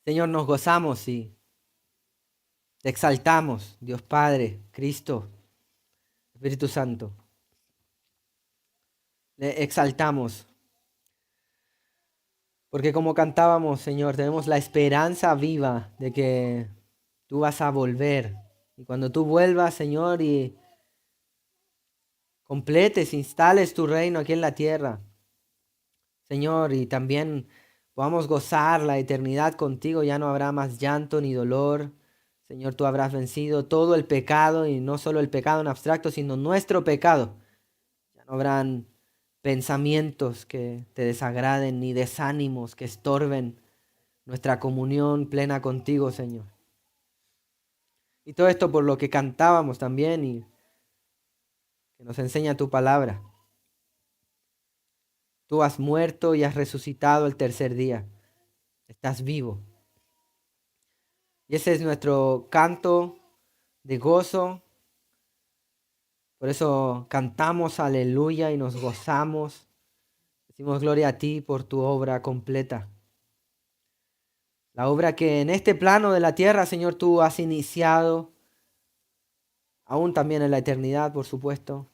Señor, nos gozamos y te exaltamos, Dios Padre, Cristo, Espíritu Santo. Le exaltamos, porque como cantábamos, Señor, tenemos la esperanza viva de que tú vas a volver. Y cuando tú vuelvas, Señor, y completes, instales tu reino aquí en la tierra, Señor, y también podamos gozar la eternidad contigo, ya no habrá más llanto ni dolor. Señor, tú habrás vencido todo el pecado, y no solo el pecado en abstracto, sino nuestro pecado. Ya no habrán pensamientos que te desagraden, ni desánimos que estorben nuestra comunión plena contigo, Señor. Y todo esto por lo que cantábamos también y que nos enseña tu palabra. Tú has muerto y has resucitado el tercer día. Estás vivo. Y ese es nuestro canto de gozo. Por eso cantamos aleluya y nos gozamos. Decimos gloria a ti por tu obra completa. La obra que en este plano de la tierra, Señor, tú has iniciado, aún también en la eternidad, por supuesto,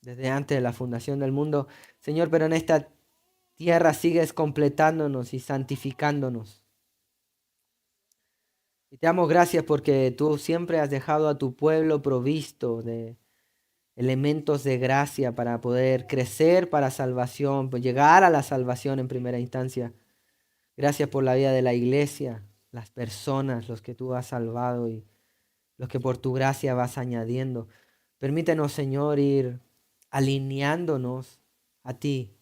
desde antes de la fundación del mundo. Señor, pero en esta tierra sigues completándonos y santificándonos. Y te damos gracias porque tú siempre has dejado a tu pueblo provisto de elementos de gracia para poder crecer para salvación, pues llegar a la salvación en primera instancia. Gracias por la vida de la iglesia, las personas, los que tú has salvado y los que por tu gracia vas añadiendo. Permítenos, Señor, ir alineándonos a ti,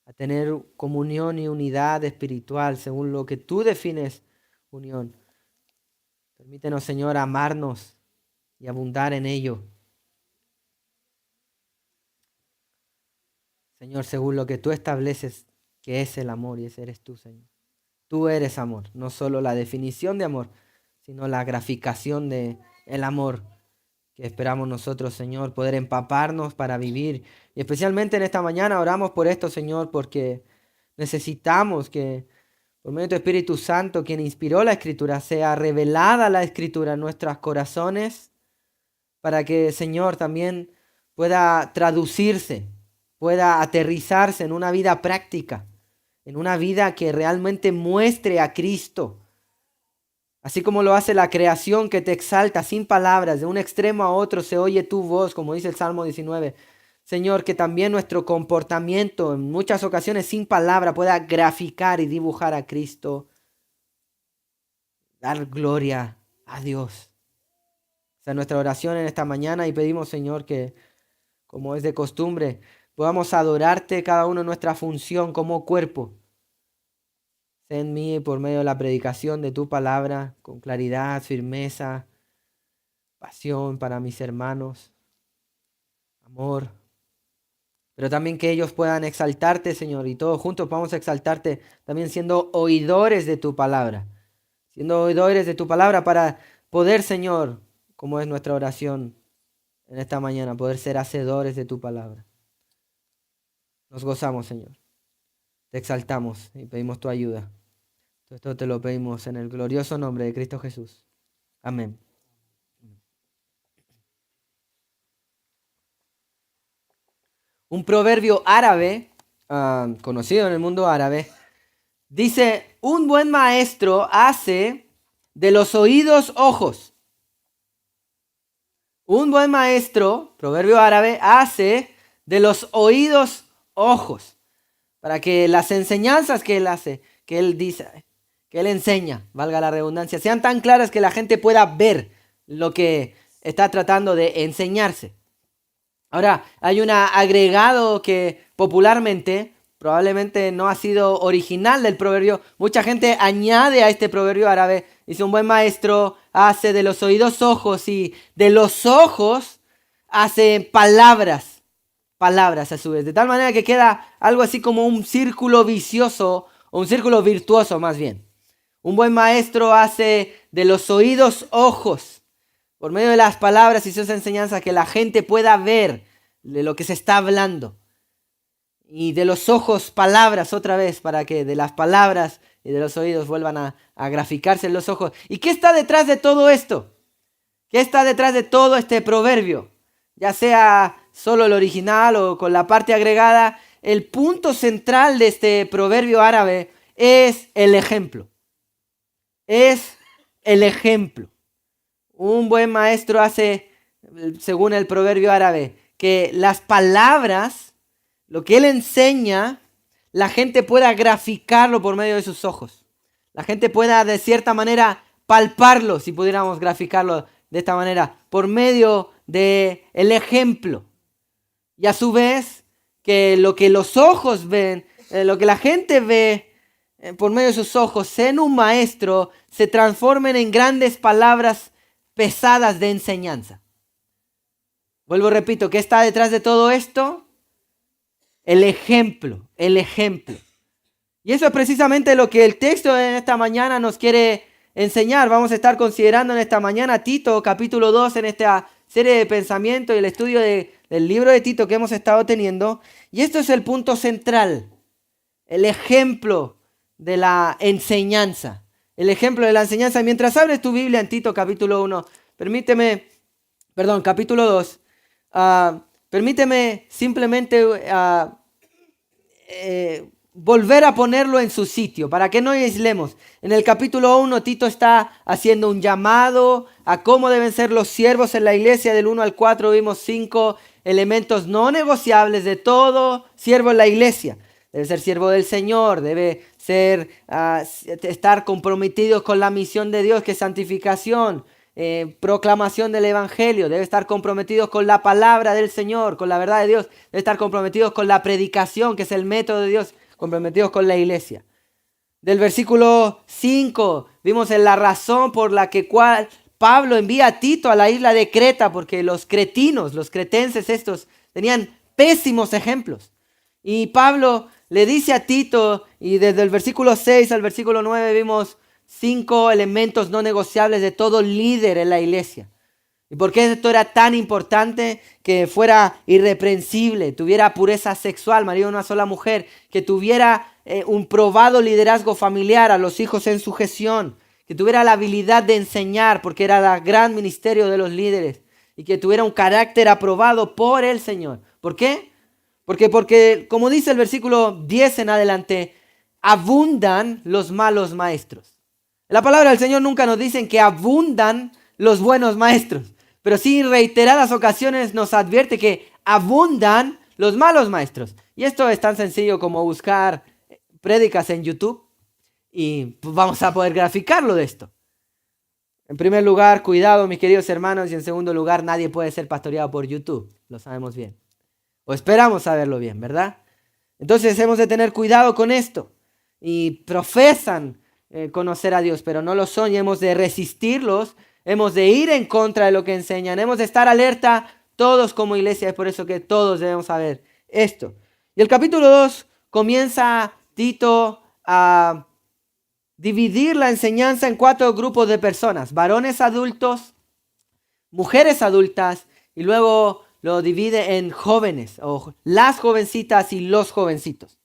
a tener comunión y unidad espiritual según lo que tú defines unión. Permítenos, Señor, amarnos y abundar en ello. Señor, según lo que tú estableces que es el amor, y ese eres tú, Señor. Tú eres amor, no solo la definición de amor, sino la graficación de el amor que esperamos nosotros, Señor, poder empaparnos para vivir. Y especialmente en esta mañana oramos por esto, Señor, porque necesitamos que por medio de tu Espíritu Santo, quien inspiró la Escritura, sea revelada la Escritura en nuestros corazones, para que, Señor, también pueda traducirse, pueda aterrizarse en una vida práctica, en una vida que realmente muestre a Cristo. Así como lo hace la creación que te exalta sin palabras, de un extremo a otro se oye tu voz, como dice el Salmo 19. Señor, que también nuestro comportamiento en muchas ocasiones sin palabra pueda graficar y dibujar a Cristo, dar gloria a Dios. Esa es nuestra oración en esta mañana y pedimos, Señor, que como es de costumbre, podamos adorarte cada uno en nuestra función como cuerpo. Sé en mí por medio de la predicación de tu palabra, con claridad, firmeza, pasión para mis hermanos, amor. Pero también que ellos puedan exaltarte, Señor, y todos juntos podamos exaltarte también siendo oidores de tu palabra. Siendo oidores de tu palabra para poder, Señor, como es nuestra oración en esta mañana, poder ser hacedores de tu palabra. Nos gozamos, Señor. Te exaltamos y pedimos tu ayuda. Todo esto te lo pedimos en el glorioso nombre de Cristo Jesús. Amén. Un proverbio árabe, conocido en el mundo árabe, dice, un buen maestro hace de los oídos ojos. Un buen maestro, proverbio árabe, hace de los oídos ojos. Para que las enseñanzas que él hace, que él dice, que él enseña, valga la redundancia, sean tan claras que la gente pueda ver lo que está tratando de enseñarse. Ahora, hay un agregado que popularmente, probablemente no ha sido original del proverbio. Mucha gente añade a este proverbio árabe, dice un buen maestro hace de los oídos ojos y de los ojos hace palabras a su vez. De tal manera que queda algo así como un círculo vicioso o un círculo virtuoso más bien. Un buen maestro hace de los oídos ojos, por medio de las palabras y sus enseñanzas, que la gente pueda ver de lo que se está hablando. Y de los ojos palabras otra vez, para que de las palabras y de los oídos vuelvan a graficarse en los ojos. ¿Y qué está detrás de todo esto? ¿Qué está detrás de todo este proverbio? Ya sea solo el original o con la parte agregada, el punto central de este proverbio árabe es el ejemplo. Es el ejemplo. Un buen maestro hace, según el proverbio árabe, que las palabras, lo que él enseña, la gente pueda graficarlo por medio de sus ojos. La gente pueda de cierta manera palparlo, si pudiéramos graficarlo de esta manera, por medio del ejemplo. Y a su vez, que lo que los ojos ven, lo que la gente ve por medio de sus ojos en un maestro, se transformen en grandes palabras pesadas de enseñanza. Vuelvo, repito, ¿qué está detrás de todo esto? El ejemplo, el ejemplo. Y eso es precisamente lo que el texto en esta mañana nos quiere enseñar. Vamos a estar considerando en esta mañana Tito, capítulo 2, en esta serie de pensamientos y el estudio del libro de Tito que hemos estado teniendo. Y esto es el punto central, el ejemplo de la enseñanza. El ejemplo de la enseñanza. Mientras abres tu Biblia en Tito, capítulo 2, permíteme simplemente volver a ponerlo en su sitio, para que no aislemos. En el capítulo 1, Tito está haciendo un llamado a cómo deben ser los siervos en la iglesia. Del 1 al 4 vimos 5 elementos no negociables de todo siervo en la iglesia. Debe ser siervo del Señor, debe estar comprometido con la misión de Dios, que es santificación, proclamación del evangelio, debe estar comprometido con la palabra del Señor, con la verdad de Dios, debe estar comprometido con la predicación, que es el método de Dios, comprometidos con la iglesia. Del versículo 5 vimos en la razón por la que Pablo envía a Tito a la isla de Creta, porque los cretinos, los cretenses estos, tenían pésimos ejemplos. Y Pablo le dice a Tito, y desde el versículo 6 al versículo 9 vimos 5 elementos no negociables de todo líder en la iglesia. ¿Y por qué esto era tan importante? Que fuera irreprensible, tuviera pureza sexual, marido de una sola mujer, que tuviera un probado liderazgo familiar, a los hijos en sujeción, que tuviera la habilidad de enseñar, porque era el gran ministerio de los líderes, y que tuviera un carácter aprobado por el Señor. ¿Por qué? Porque como dice el versículo 10 en adelante, abundan los malos maestros. La palabra del Señor nunca nos dice que abundan los buenos maestros, pero sí en reiteradas ocasiones nos advierte que abundan los malos maestros. Y esto es tan sencillo como buscar prédicas en YouTube y pues vamos a poder graficarlo de esto. En primer lugar, cuidado mis queridos hermanos, y en segundo lugar, nadie puede ser pastoreado por YouTube, lo sabemos bien. O esperamos saberlo bien, ¿verdad? Entonces hemos de tener cuidado con esto. Y profesan conocer a Dios, pero no lo son, y hemos de resistirlos, hemos de ir en contra de lo que enseñan, hemos de estar alerta todos como iglesia. Es por eso que todos debemos saber esto. Y el capítulo 2 comienza Tito a dividir la enseñanza en 4 grupos de personas: varones adultos, mujeres adultas, y luego lo divide en jóvenes, o las jovencitas y los jovencitos.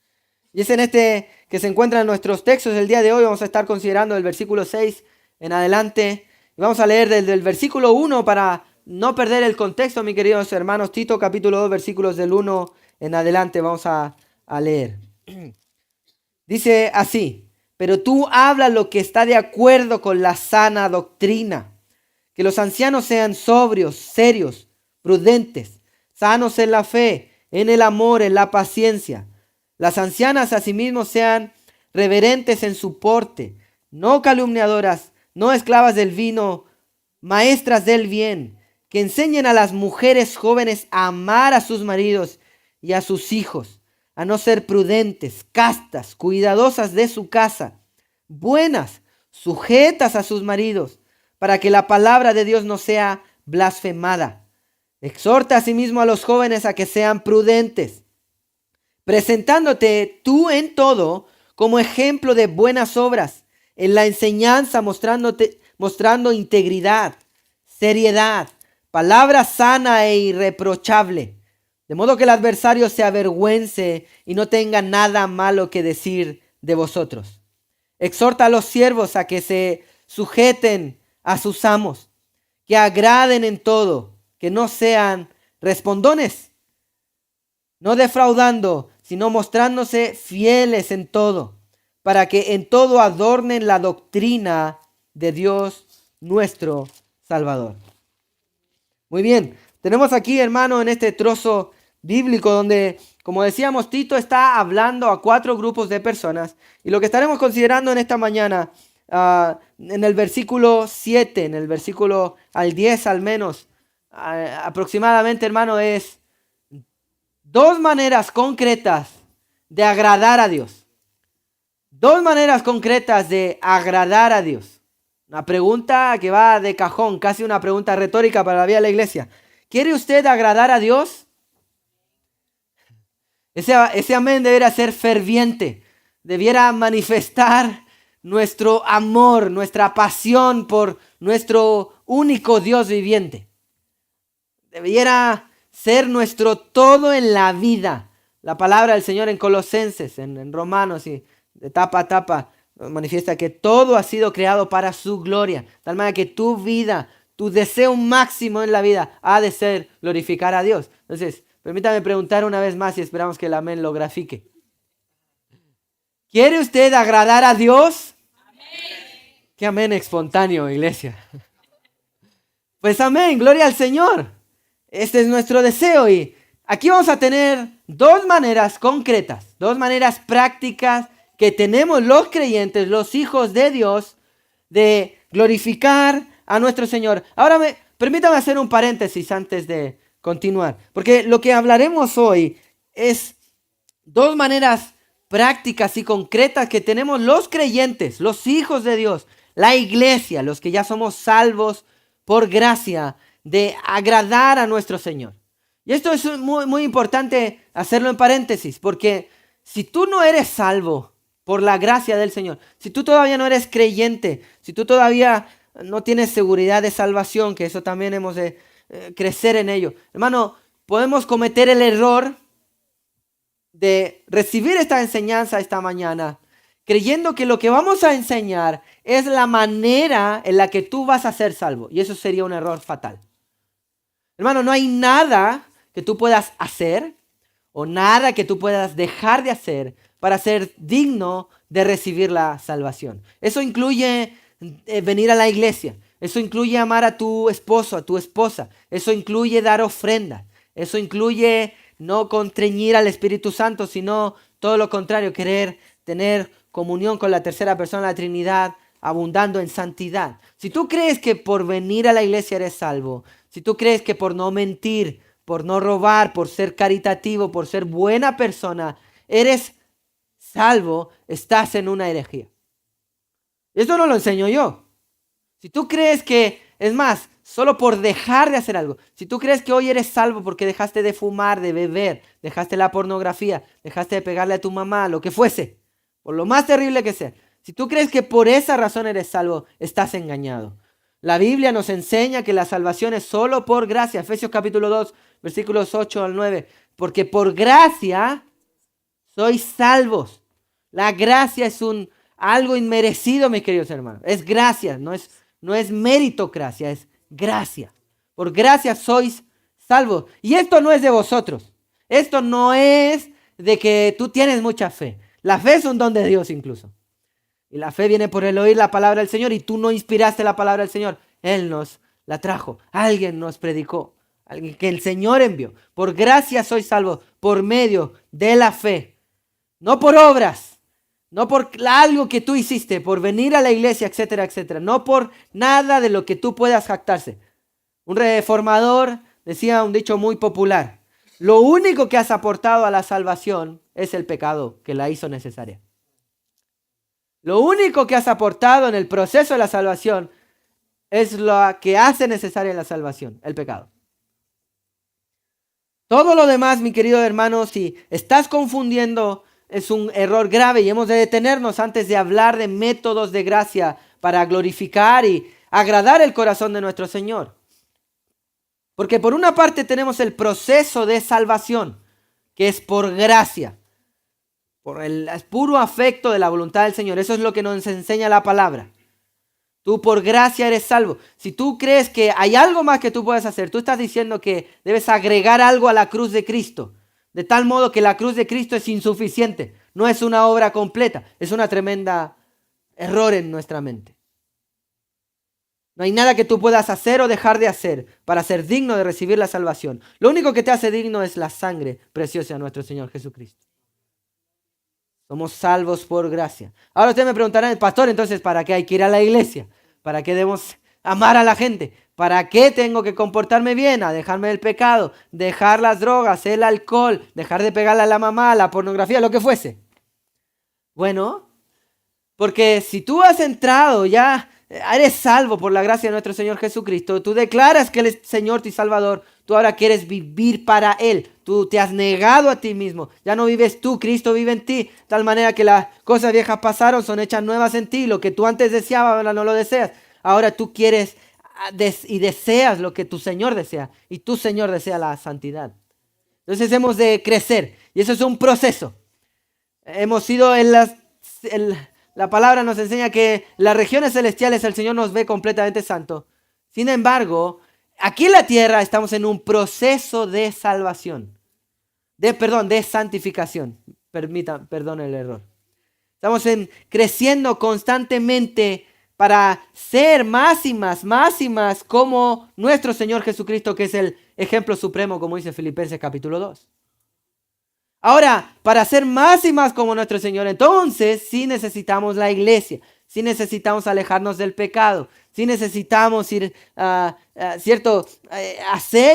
Y es en este que se encuentran nuestros textos del día de hoy. Vamos a estar considerando el versículo 6 en adelante. Y vamos a leer desde el versículo 1 para no perder el contexto, mis queridos hermanos. Tito capítulo 2, versículos del 1 en adelante. Vamos a leer. Dice así: pero tú habla lo que está de acuerdo con la sana doctrina. Que los ancianos sean sobrios, serios, prudentes, sanos en la fe, en el amor, en la paciencia. Las ancianas asimismo sean reverentes en su porte, no calumniadoras, no esclavas del vino, maestras del bien, que enseñen a las mujeres jóvenes a amar a sus maridos y a sus hijos, a no ser prudentes, castas, cuidadosas de su casa, buenas, sujetas a sus maridos, para que la palabra de Dios no sea blasfemada. Exhorta asimismo a los jóvenes a que sean prudentes, presentándote tú en todo como ejemplo de buenas obras, en la enseñanza mostrando integridad, seriedad, palabra sana e irreprochable, de modo que el adversario se avergüence y no tenga nada malo que decir de vosotros. Exhorta a los siervos a que se sujeten a sus amos, que agraden en todo, que no sean respondones, no defraudando, sino mostrándose fieles en todo, para que en todo adornen la doctrina de Dios nuestro Salvador. Muy bien, tenemos aquí, hermano, en este trozo bíblico donde, como decíamos, Tito está hablando a 4 grupos de personas, y lo que estaremos considerando en esta mañana, en el versículo 7, en el versículo al 10 al menos, aproximadamente, hermano, es 2 maneras concretas de agradar a Dios. 2 maneras concretas de agradar a Dios. Una pregunta que va de cajón, casi una pregunta retórica para la vida de la iglesia. ¿Quiere usted agradar a Dios? Ese amén debería ser ferviente. Debiera manifestar nuestro amor, nuestra pasión por nuestro único Dios viviente. Debiera ser nuestro todo en la vida. La palabra del Señor en Colosenses, en Romanos, y de tapa a tapa, manifiesta que todo ha sido creado para su gloria. De tal manera que tu vida, tu deseo máximo en la vida ha de ser glorificar a Dios. Entonces, permítame preguntar una vez más y esperamos que el amén lo grafique. ¿Quiere usted agradar a Dios? Amén. Qué amén espontáneo, iglesia. Pues amén, gloria al Señor. Este es nuestro deseo y aquí vamos a tener 2 maneras concretas, 2 maneras prácticas que tenemos los creyentes, los hijos de Dios, de glorificar a nuestro Señor. Ahora permítame hacer un paréntesis antes de continuar, porque lo que hablaremos hoy es 2 maneras prácticas y concretas que tenemos los creyentes, los hijos de Dios, la iglesia, los que ya somos salvos por gracia, de agradar a nuestro Señor. Y esto es muy, muy importante hacerlo en paréntesis, porque si tú no eres salvo por la gracia del Señor, si tú todavía no eres creyente, si tú todavía no tienes seguridad de salvación, que eso también hemos de crecer en ello, hermano, podemos cometer el error de recibir esta enseñanza esta mañana, creyendo que lo que vamos a enseñar es la manera en la que tú vas a ser salvo. Y eso sería un error fatal. Hermano, no hay nada que tú puedas hacer o nada que tú puedas dejar de hacer para ser digno de recibir la salvación. Eso incluye venir a la iglesia. Eso incluye amar a tu esposo, a tu esposa. Eso incluye dar ofrendas. Eso incluye no constreñir al Espíritu Santo, sino todo lo contrario, querer tener comunión con la tercera persona de la Trinidad, abundando en santidad. Si tú crees que por venir a la iglesia eres salvo, si tú crees que por no mentir, por no robar, por ser caritativo, por ser buena persona, eres salvo, estás en una herejía. Esto no lo enseño yo. Si tú crees que, es más, solo por dejar de hacer algo, si tú crees que hoy eres salvo porque dejaste de fumar, de beber, dejaste la pornografía, dejaste de pegarle a tu mamá, lo que fuese, por lo más terrible que sea, si tú crees que por esa razón eres salvo, estás engañado. La Biblia nos enseña que la salvación es solo por gracia. Efesios capítulo 2, versículos 8 al 9. Porque por gracia sois salvos. La gracia es algo inmerecido, mis queridos hermanos. Es gracia, no es meritocracia, es gracia. Por gracia sois salvos. Y esto no es de vosotros. Esto no es de que tú tienes mucha fe. La fe es un don de Dios incluso. Y la fe viene por el oír la palabra del Señor. Y tú no inspiraste la palabra del Señor. Él nos la trajo. Alguien nos predicó. Alguien que el Señor envió. Por gracia sois salvos. Por medio de la fe. No por obras. No por algo que tú hiciste. Por venir a la iglesia, etcétera, etcétera. No por nada de lo que tú puedas jactarse. Un reformador decía un dicho muy popular. Lo único que has aportado a la salvación es el pecado que la hizo necesaria. Lo único que has aportado en el proceso de la salvación es lo que hace necesaria la salvación, el pecado. Todo lo demás, mi querido hermano, si estás confundiendo, es un error grave y hemos de detenernos antes de hablar de métodos de gracia para glorificar y agradar el corazón de nuestro Señor. Porque por una parte tenemos el proceso de salvación, que es por gracia. por el puro afecto de la voluntad del Señor. Eso es lo que nos enseña la palabra. Tú por gracia eres salvo. Si tú crees que hay algo más que tú puedes hacer, tú estás diciendo que debes agregar algo a la cruz de Cristo. De tal modo que la cruz de Cristo es insuficiente. No es una obra completa. Es una tremenda error en nuestra mente. No hay nada que tú puedas hacer o dejar de hacer para ser digno de recibir la salvación. Lo único que te hace digno es la sangre preciosa de nuestro Señor Jesucristo. Somos salvos por gracia. Ahora ustedes me preguntarán, pastor, entonces, ¿para qué hay que ir a la iglesia? ¿Para qué debemos amar a la gente? ¿Para qué tengo que comportarme bien? A dejarme del pecado, dejar las drogas, el alcohol, dejar de pegarle a la mamá, la pornografía, lo que fuese. Bueno, porque si tú has entrado ya, eres salvo por la gracia de nuestro Señor Jesucristo, tú declaras que Él es Señor y Salvador, tú ahora quieres vivir para Él, tú te has negado a ti mismo, ya no vives tú, Cristo vive en ti, de tal manera que las cosas viejas pasaron, son hechas nuevas en ti, lo que tú antes deseabas, ahora no lo deseas, ahora tú quieres y deseas lo que tu Señor desea, y tu Señor desea la santidad. Entonces hemos de crecer, y eso es un proceso. Hemos sido la palabra nos enseña que las regiones celestiales el Señor nos ve completamente santo. Sin embargo, aquí en la tierra estamos en un proceso de salvación. De santificación. Perdón el error. Estamos creciendo constantemente para ser más y más como nuestro Señor Jesucristo, que es el ejemplo supremo, como dice Filipenses capítulo 2. Ahora, para ser más y más como nuestro Señor, entonces sí necesitamos la iglesia, sí necesitamos alejarnos del pecado, sí necesitamos ir, hacer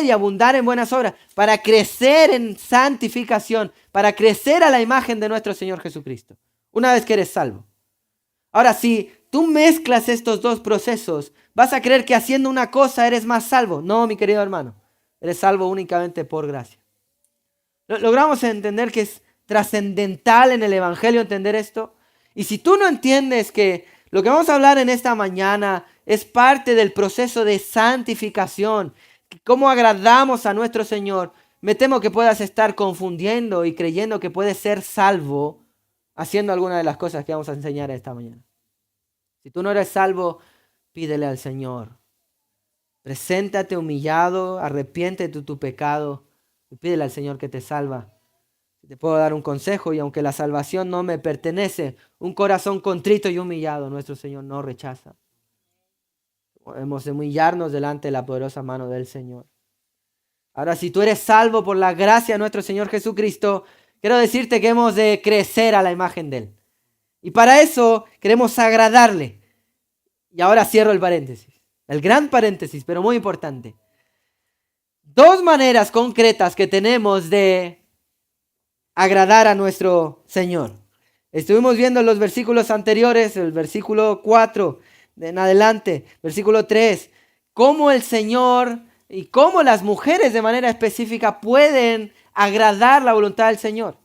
y abundar en buenas obras, para crecer en santificación, para crecer a la imagen de nuestro Señor Jesucristo, una vez que eres salvo. Ahora, si tú mezclas estos dos procesos, vas a creer que haciendo una cosa eres más salvo. No, mi querido hermano, eres salvo únicamente por gracia. Logramos entender que es trascendental en el Evangelio entender esto. Y si tú no entiendes que lo que vamos a hablar en esta mañana es parte del proceso de santificación, cómo agradamos a nuestro Señor, me temo que puedas estar confundiendo y creyendo que puedes ser salvo haciendo alguna de las cosas que vamos a enseñar esta mañana. Si tú no eres salvo, pídele al Señor. Preséntate humillado, arrepiéntete de tu pecado y pídele al Señor que te salva. Te puedo dar un consejo, y aunque la salvación no me pertenece, un corazón contrito y humillado nuestro Señor no rechaza. Debemos de humillarnos delante de la poderosa mano del Señor. Ahora, si tú eres salvo por la gracia de nuestro Señor Jesucristo, quiero decirte que hemos de crecer a la imagen de Él. Y para eso queremos agradarle. Y ahora cierro el paréntesis, el gran paréntesis, pero muy importante. Dos maneras concretas que tenemos de agradar a nuestro Señor. Estuvimos viendo los versículos anteriores, el versículo 4 en adelante, versículo 3, cómo el Señor y cómo las mujeres de manera específica pueden agradar la voluntad del Señor.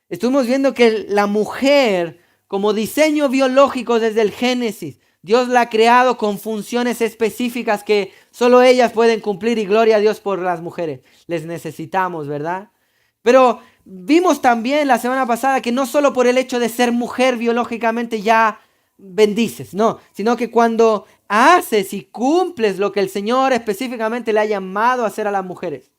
Estuvimos viendo que la mujer, como diseño biológico desde el Génesis, Dios la ha creado con funciones específicas que solo ellas pueden cumplir, y gloria a Dios por las mujeres. Les necesitamos, ¿verdad? Pero vimos también la semana pasada que no solo por el hecho de ser mujer biológicamente ya bendices, no, sino que cuando haces y cumples lo que el Señor específicamente le ha llamado a hacer a las mujeres.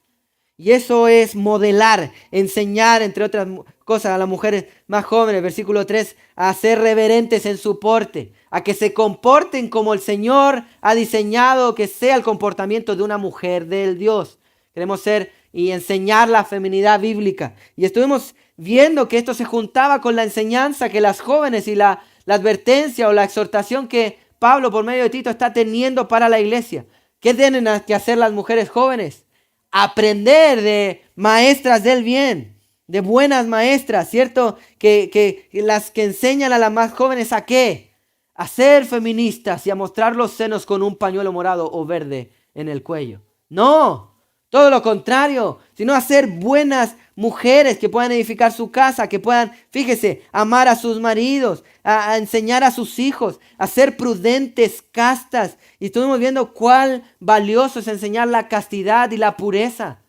Y eso es modelar, enseñar, entre otras cosas, a las mujeres más jóvenes, versículo 3, a ser reverentes en su porte, a que se comporten como el Señor ha diseñado que sea el comportamiento de una mujer del Dios. Queremos ser y enseñar la feminidad bíblica. Y estuvimos viendo que esto se juntaba con la enseñanza que las jóvenes y la advertencia o la exhortación que Pablo por medio de Tito está teniendo para la iglesia. ¿Qué tienen que hacer las mujeres jóvenes? Aprender de maestras del bien, de buenas maestras, ¿cierto? Que las que enseñan a las más jóvenes ¿a qué? A ser feministas y a mostrar los senos con un pañuelo morado o verde en el cuello. No, todo lo contrario, sino a ser buenas mujeres que puedan edificar su casa, que puedan, fíjese, amar a sus maridos, a enseñar a sus hijos, a ser prudentes, castas. Y estuvimos viendo cuál valioso es enseñar la castidad y la pureza.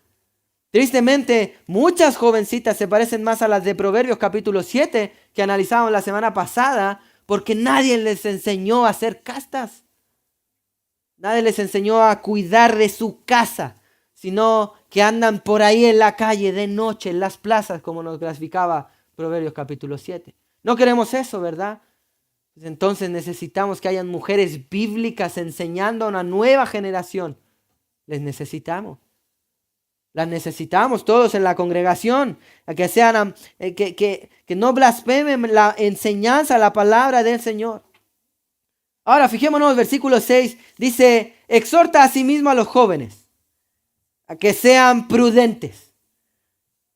Tristemente, muchas jovencitas se parecen más a las de Proverbios capítulo 7 que analizamos la semana pasada, porque nadie les enseñó a ser castas. Nadie les enseñó a cuidar de su casa, sino que andan por ahí en la calle de noche, en las plazas, como nos clasificaba Proverbios capítulo 7. No queremos eso, ¿verdad? Entonces necesitamos que hayan mujeres bíblicas enseñando a una nueva generación. Les necesitamos. Las necesitamos todos en la congregación, a que sean, que no blasfemen la enseñanza, la palabra del Señor. Ahora fijémonos, versículo 6 dice: exhorta a sí mismo a los jóvenes a que sean prudentes.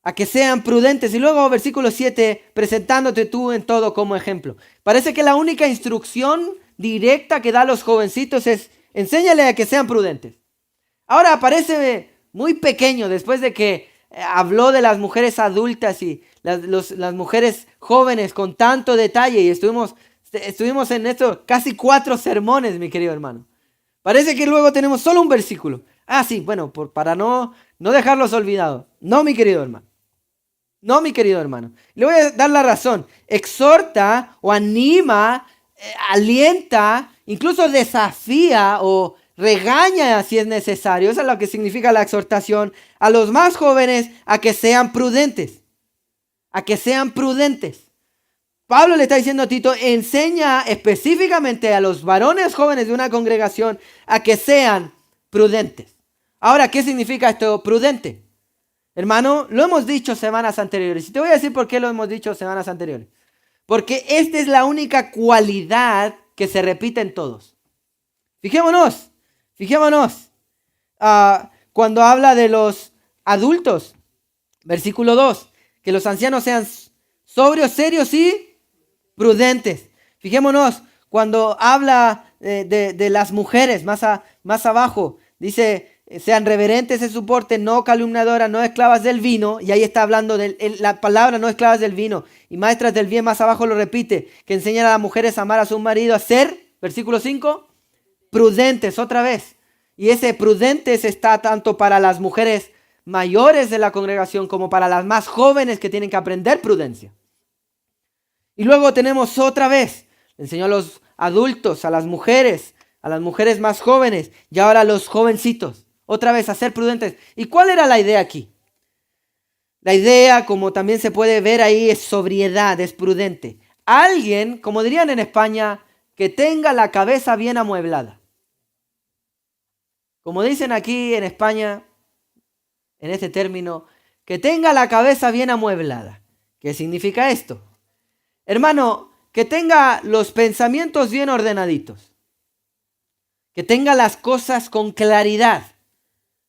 A que sean prudentes. Y luego versículo 7, presentándote tú en todo como ejemplo. Parece que la única instrucción directa que da a los jovencitos es: enséñale a que sean prudentes. Ahora parece muy pequeño después de que habló de las mujeres adultas y las mujeres jóvenes con tanto detalle, y estuvimos en esto casi 4 sermones, mi querido hermano. Parece que luego tenemos solo un versículo. Ah, sí, bueno, para no dejarlos olvidados. No, mi querido hermano. No, mi querido hermano. Le voy a dar la razón. Exhorta o anima, alienta, incluso desafía o regaña si es necesario. Eso es lo que significa la exhortación a los más jóvenes a que sean prudentes. A que sean prudentes. Pablo le está diciendo a Tito: enseña específicamente a los varones jóvenes de una congregación a que sean prudentes. Ahora, ¿qué significa esto prudente? Hermano, lo hemos dicho semanas anteriores. Y te voy a decir por qué lo hemos dicho semanas anteriores. Porque esta es la única cualidad que se repite en todos. Fijémonos. Cuando habla de los adultos, versículo 2, que los ancianos sean sobrios, serios y prudentes. Fijémonos, cuando habla de las mujeres, más abajo, dice: sean reverentes en su porte, no calumniadoras, no esclavas del vino. Y ahí está hablando de la palabra no esclavas del vino. Y maestras del bien, más abajo lo repite, que enseñan a las mujeres a amar a su marido, a ser, versículo 5, prudentes, otra vez. Y ese prudentes está tanto para las mujeres mayores de la congregación como para las más jóvenes que tienen que aprender prudencia. Y luego tenemos otra vez, enseñó a los adultos, a las mujeres más jóvenes, y ahora a los jovencitos, otra vez a ser prudentes. ¿Y cuál era la idea aquí? La idea, como también se puede ver ahí, es sobriedad, es prudente. Alguien, como dirían en España, que tenga la cabeza bien amueblada. Como dicen aquí en España, en este término, que tenga la cabeza bien amueblada. ¿Qué significa esto? Hermano, que tenga los pensamientos bien ordenaditos. Que tenga las cosas con claridad.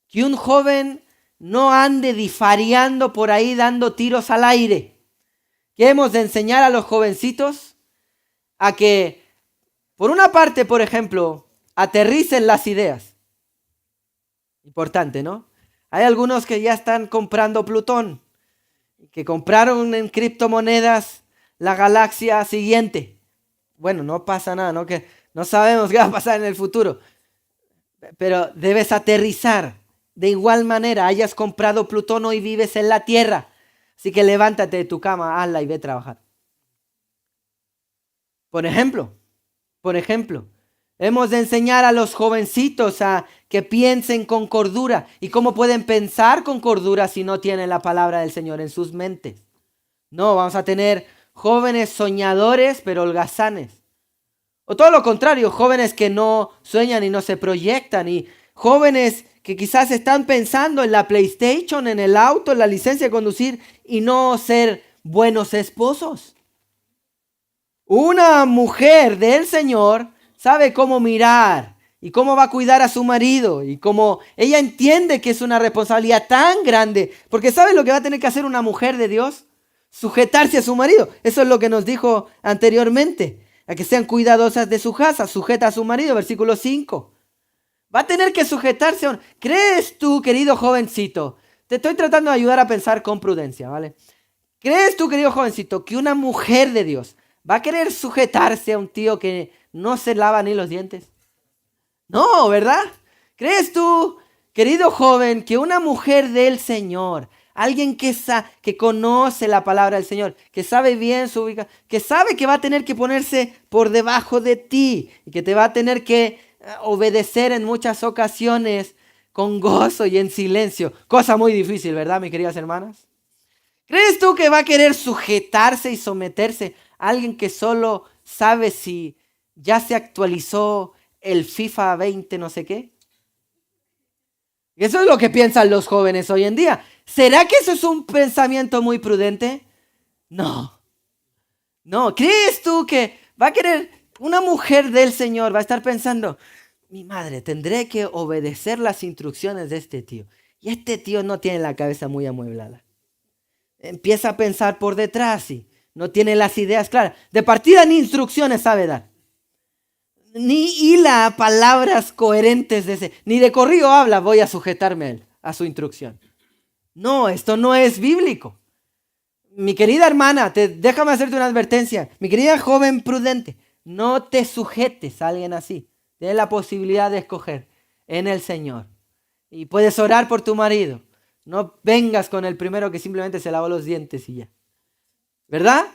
Que un joven no ande difariando por ahí dando tiros al aire. Que hemos de enseñar a los jovencitos a que, por una parte, por ejemplo, aterricen las ideas. Importante, ¿no? Hay algunos que ya están comprando Plutón, que compraron en criptomonedas la galaxia siguiente. Bueno, no pasa nada, ¿no? Que no sabemos qué va a pasar en el futuro. Pero debes aterrizar. De igual manera, hayas comprado Plutón, hoy vives en la Tierra. Así que levántate de tu cama, hazla y ve a trabajar. Por ejemplo, hemos de enseñar a los jovencitos a que piensen con cordura. ¿Y cómo pueden pensar con cordura si no tienen la palabra del Señor en sus mentes? No, vamos a tener jóvenes soñadores pero holgazanes. O todo lo contrario, jóvenes que no sueñan y no se proyectan. Y jóvenes que quizás están pensando en la PlayStation, en el auto, en la licencia de conducir y no ser buenos esposos. Una mujer del Señor sabe cómo mirar y cómo va a cuidar a su marido y cómo ella entiende que es una responsabilidad tan grande, porque ¿sabe lo que va a tener que hacer una mujer de Dios? Sujetarse a su marido. Eso es lo que nos dijo anteriormente, a que sean cuidadosas de su casa, sujeta a su marido, versículo 5. Va a tener que sujetarse. ¿Crees tú, querido jovencito? Te estoy tratando de ayudar a pensar con prudencia, ¿vale? ¿Crees tú, querido jovencito, que una mujer de Dios va a querer sujetarse a un tío que no se lava ni los dientes? No, ¿verdad? ¿Crees tú querido joven, que una mujer del Señor, alguien que conoce la palabra del Señor, que sabe bien su ubicación, que sabe que va a tener que ponerse por debajo de ti y que te va a tener que obedecer en muchas ocasiones con gozo y en silencio. Cosa muy difícil, ¿verdad, mis queridas hermanas? ¿Crees tú que va a querer sujetarse y someterse a alguien que solo sabe si ya se actualizó el FIFA 20 no sé qué? Eso es lo que piensan los jóvenes hoy en día. ¿Será que eso es un pensamiento muy prudente? No. No. ¿Crees tú que va a querer una mujer del Señor? Va a estar pensando, mi madre, tendré que obedecer las instrucciones de este tío. Y este tío no tiene la cabeza muy amueblada. Empieza a pensar por detrás y no tiene las ideas claras. De partida ni instrucciones sabe dar. Ni hila palabras coherentes de ese. Ni de corrido habla, voy a sujetarme a él, a su instrucción. No, esto no es bíblico. Mi querida hermana, déjame hacerte una advertencia. Mi querida joven prudente, no te sujetes a alguien así. Tienes la posibilidad de escoger en el Señor. Y puedes orar por tu marido. No vengas con el primero que simplemente se lavó los dientes y ya. ¿Verdad?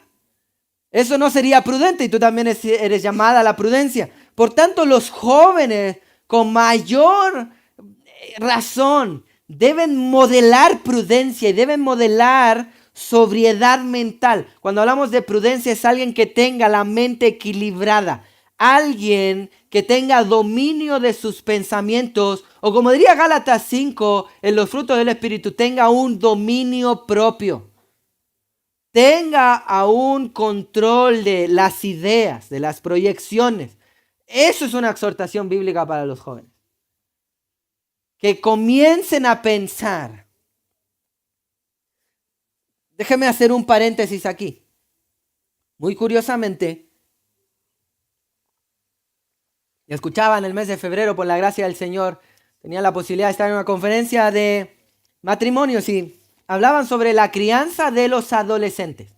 Eso no sería prudente y tú también eres llamada a la prudencia. Por tanto, los jóvenes con mayor razón deben modelar prudencia y deben modelar sobriedad mental. Cuando hablamos de prudencia es alguien que tenga la mente equilibrada, alguien que tenga dominio de sus pensamientos, o como diría Gálatas 5, en los frutos del Espíritu, tenga un dominio propio. Tenga aún control de las ideas, de las proyecciones. Eso es una exhortación bíblica para los jóvenes. Que comiencen a pensar. Déjeme hacer un paréntesis aquí. Muy curiosamente, escuchaba en el mes de febrero, por la gracia del Señor, tenía la posibilidad de estar en una conferencia de matrimonios y hablaban sobre la crianza de los adolescentes.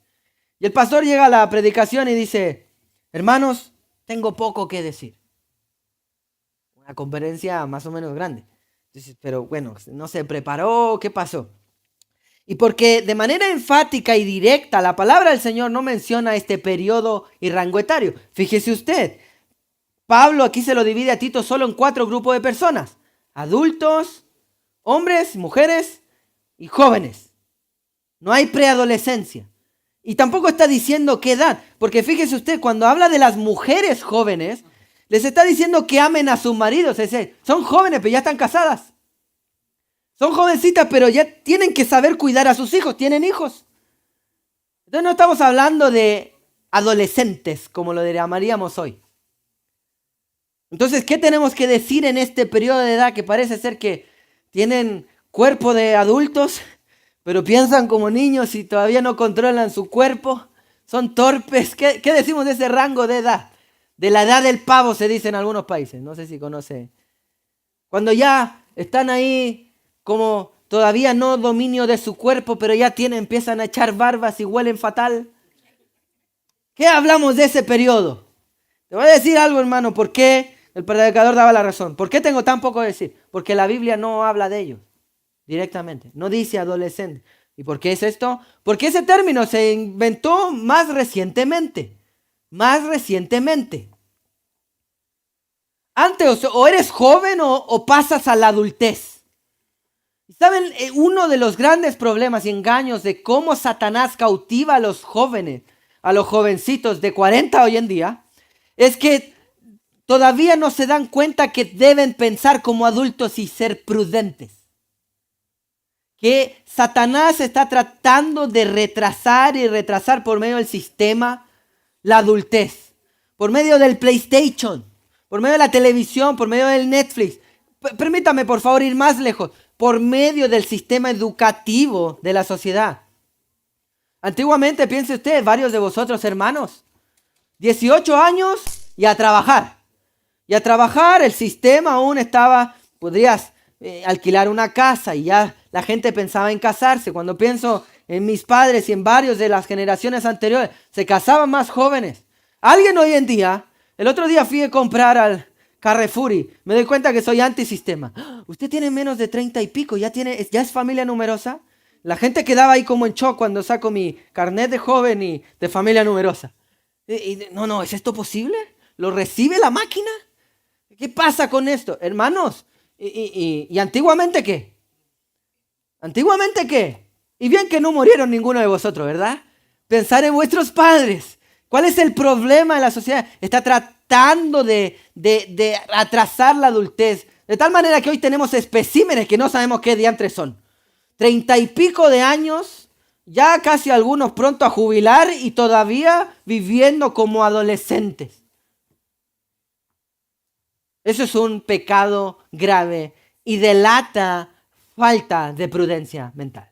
Y el pastor llega a la predicación y dice, hermanos, tengo poco que decir. Una conferencia más o menos grande. Entonces, pero bueno, no se preparó, ¿qué pasó? Y porque de manera enfática y directa la palabra del Señor no menciona este periodo y rango etario. Fíjese usted, Pablo aquí se lo divide a Tito solo en 4 grupos de personas. Adultos, hombres, mujeres y jóvenes. No hay preadolescencia. Y tampoco está diciendo qué edad. Porque fíjese usted, cuando habla de las mujeres jóvenes, les está diciendo que amen a sus maridos. Es decir, son jóvenes, pero ya están casadas. Son jovencitas, pero ya tienen que saber cuidar a sus hijos. Tienen hijos. Entonces no estamos hablando de adolescentes, como lo llamaríamos hoy. Entonces, ¿qué tenemos que decir en este periodo de edad que parece ser que tienen cuerpo de adultos, pero piensan como niños y todavía no controlan su cuerpo? Son torpes. ¿Qué decimos de ese rango de edad? De la edad del pavo se dice en algunos países. No sé si conoce. Cuando ya están ahí como todavía no dominio de su cuerpo, pero ya empiezan a echar barbas y huelen fatal. ¿Qué hablamos de ese periodo? Te voy a decir algo, hermano. ¿Por qué el predicador daba la razón? ¿Por qué tengo tan poco que decir? Porque la Biblia no habla de ellos directamente. No dice adolescente. ¿Y por qué es esto? Porque ese término se inventó más recientemente. Más recientemente. Antes o eres joven o pasas a la adultez. ¿Saben? Uno de los grandes problemas y engaños de cómo Satanás cautiva a los jóvenes, a los jovencitos de 40 hoy en día, es que todavía no se dan cuenta que deben pensar como adultos y ser prudentes. Que Satanás está tratando de retrasar por medio del sistema la adultez. Por medio del PlayStation, por medio de la televisión, por medio del Netflix. Permítame por favor ir más lejos. Por medio del sistema educativo de la sociedad. Antiguamente, piense usted, varios de vosotros hermanos, 18 años y a trabajar. Y a trabajar, el sistema aún estaba, podrías alquilar una casa y ya la gente pensaba en casarse. Cuando pienso en mis padres y en varios de las generaciones anteriores, se casaban más jóvenes. Alguien hoy en día, el otro día fui a comprar al Carrefour y me doy cuenta que soy antisistema. Usted tiene menos de 30 y pico, ya es familia numerosa. La gente quedaba ahí como en shock cuando saco mi carnet de joven y de familia numerosa. No, ¿es esto posible? ¿Lo recibe la máquina? ¿Qué pasa con esto? Hermanos, ¿y antiguamente qué? ¿Antiguamente qué? Y bien que no murieron ninguno de vosotros, ¿verdad? Pensar en vuestros padres. ¿Cuál es el problema de la sociedad? Está tratando de atrasar la adultez. De tal manera que hoy tenemos especímenes que no sabemos qué diantres son. 30 y pico de años, ya casi algunos pronto a jubilar y todavía viviendo como adolescentes. Eso es un pecado grave y delata falta de prudencia mental.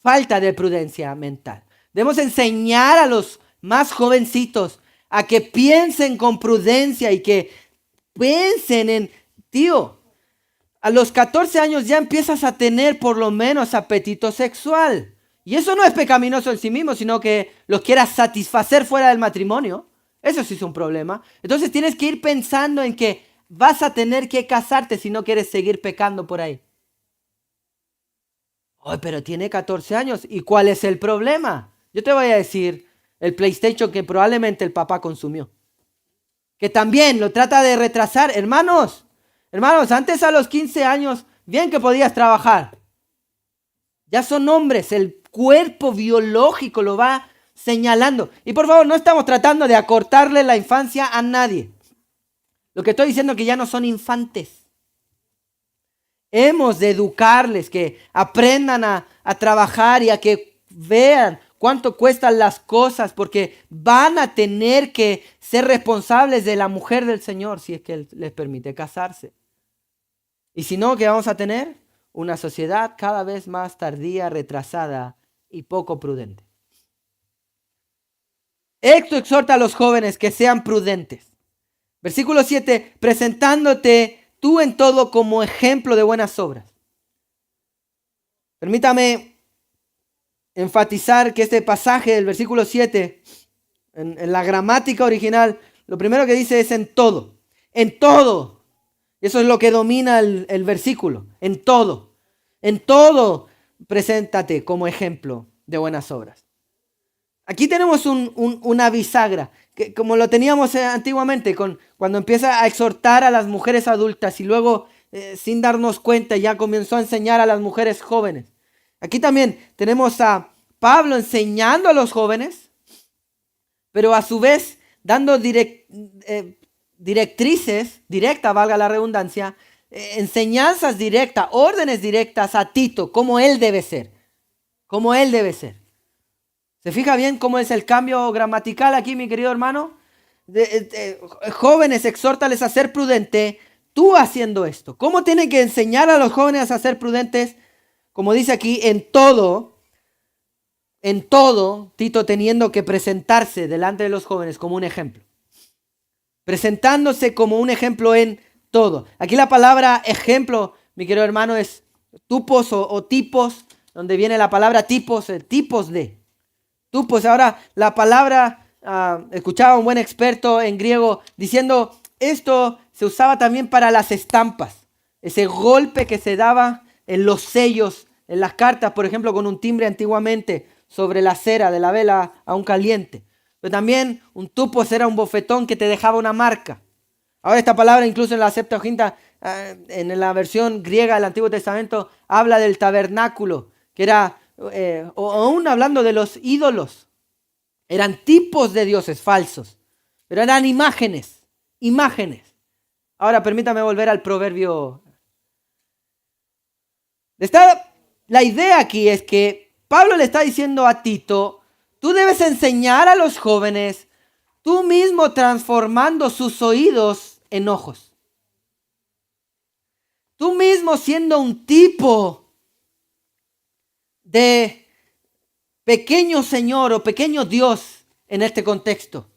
Falta de prudencia mental. Debemos enseñar a los más jovencitos a que piensen con prudencia y que piensen en, a los 14 años ya empiezas a tener por lo menos apetito sexual. Y eso no es pecaminoso en sí mismo, sino que lo quieras satisfacer fuera del matrimonio. Eso sí es un problema. Entonces tienes que ir pensando en que vas a tener que casarte si no quieres seguir pecando por ahí. Oh, pero tiene 14 años. ¿Y cuál es el problema? Yo te voy a decir el PlayStation que probablemente el papá consumió. Que también lo trata de retrasar. Hermanos, antes a los 15 años, bien que podías trabajar. Ya son hombres, el cuerpo biológico lo va señalando. Y por favor, no estamos tratando de acortarle la infancia a nadie. Lo que estoy diciendo es que ya no son infantes. Hemos de educarles, que aprendan a trabajar y a que vean cuánto cuestan las cosas, porque van a tener que ser responsables de la mujer del Señor si es que Él les permite casarse. Y si no, ¿qué vamos a tener? Una sociedad cada vez más tardía, retrasada y poco prudente. Esto exhorta a los jóvenes que sean prudentes. Versículo 7, presentándote tú en todo como ejemplo de buenas obras. Permítame enfatizar que este pasaje del versículo 7, en la gramática original, lo primero que dice es en todo. En todo. Eso es lo que domina el versículo. En todo. En todo, preséntate como ejemplo de buenas obras. Aquí tenemos una bisagra, que como lo teníamos antiguamente, cuando empieza a exhortar a las mujeres adultas y luego, sin darnos cuenta, ya comenzó a enseñar a las mujeres jóvenes. Aquí también tenemos a Pablo enseñando a los jóvenes, pero a su vez dando directrices, directa, valga la redundancia, enseñanzas directas, órdenes directas a Tito, como él debe ser. Como él debe ser. ¿Se fija bien cómo es el cambio gramatical aquí, mi querido hermano? Jóvenes, exhórtales a ser prudente, tú haciendo esto. ¿Cómo tienen que enseñar a los jóvenes a ser prudentes? Como dice aquí, en todo, Tito teniendo que presentarse delante de los jóvenes como un ejemplo. Presentándose como un ejemplo en todo. Aquí la palabra ejemplo, mi querido hermano, es tupos o tipos, donde viene la palabra tipos, tipos de. Tupos, ahora la palabra, escuchaba a un buen experto en griego diciendo, esto se usaba también para las estampas. Ese golpe que se daba en los sellos, en las cartas, por ejemplo, con un timbre antiguamente sobre la cera de la vela aún caliente. Pero también un tupos era un bofetón que te dejaba una marca. Ahora esta palabra incluso en la Septuaginta, en la versión griega del Antiguo Testamento, habla del tabernáculo, que era, o aún hablando de los ídolos, eran tipos de dioses falsos, pero eran imágenes. Ahora permítame volver al proverbio. La idea aquí es que Pablo le está diciendo a Tito, tú debes enseñar a los jóvenes, tú mismo transformando sus oídos en ojos. Tú mismo siendo un tipo de pequeño Señor o pequeño Dios en este contexto.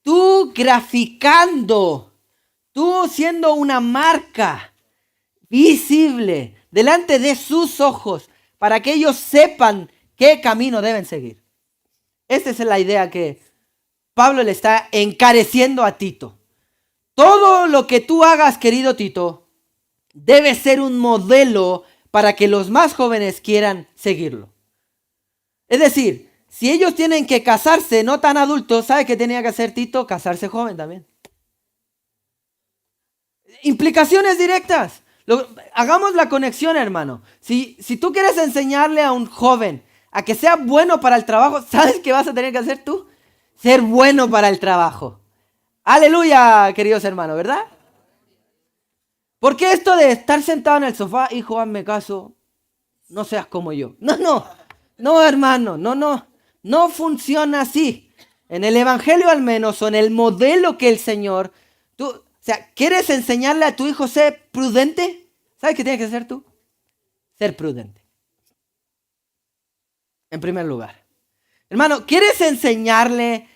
Tú graficando, tú siendo una marca visible delante de sus ojos para que ellos sepan qué camino deben seguir. Esta es la idea que Pablo le está encareciendo a Tito. Todo lo que tú hagas, querido Tito, debe ser un modelo para que los más jóvenes quieran seguirlo. Es decir, si ellos tienen que casarse no tan adultos, ¿sabe qué tenía que hacer Tito? Casarse joven también. Implicaciones directas. Hagamos la conexión, hermano. Si tú quieres enseñarle a un joven a que sea bueno para el trabajo, ¿sabes qué vas a tener que hacer tú? Ser bueno para el trabajo. Aleluya, queridos hermanos, ¿verdad? Porque esto de estar sentado en el sofá, hijo, hazme caso, no seas como yo. No, hermano, no funciona así. En el Evangelio al menos, o en el modelo que el Señor, o sea, ¿quieres enseñarle a tu hijo ser prudente? ¿Sabes qué tienes que hacer tú? Ser prudente. En primer lugar. Hermano, queremos enseñarle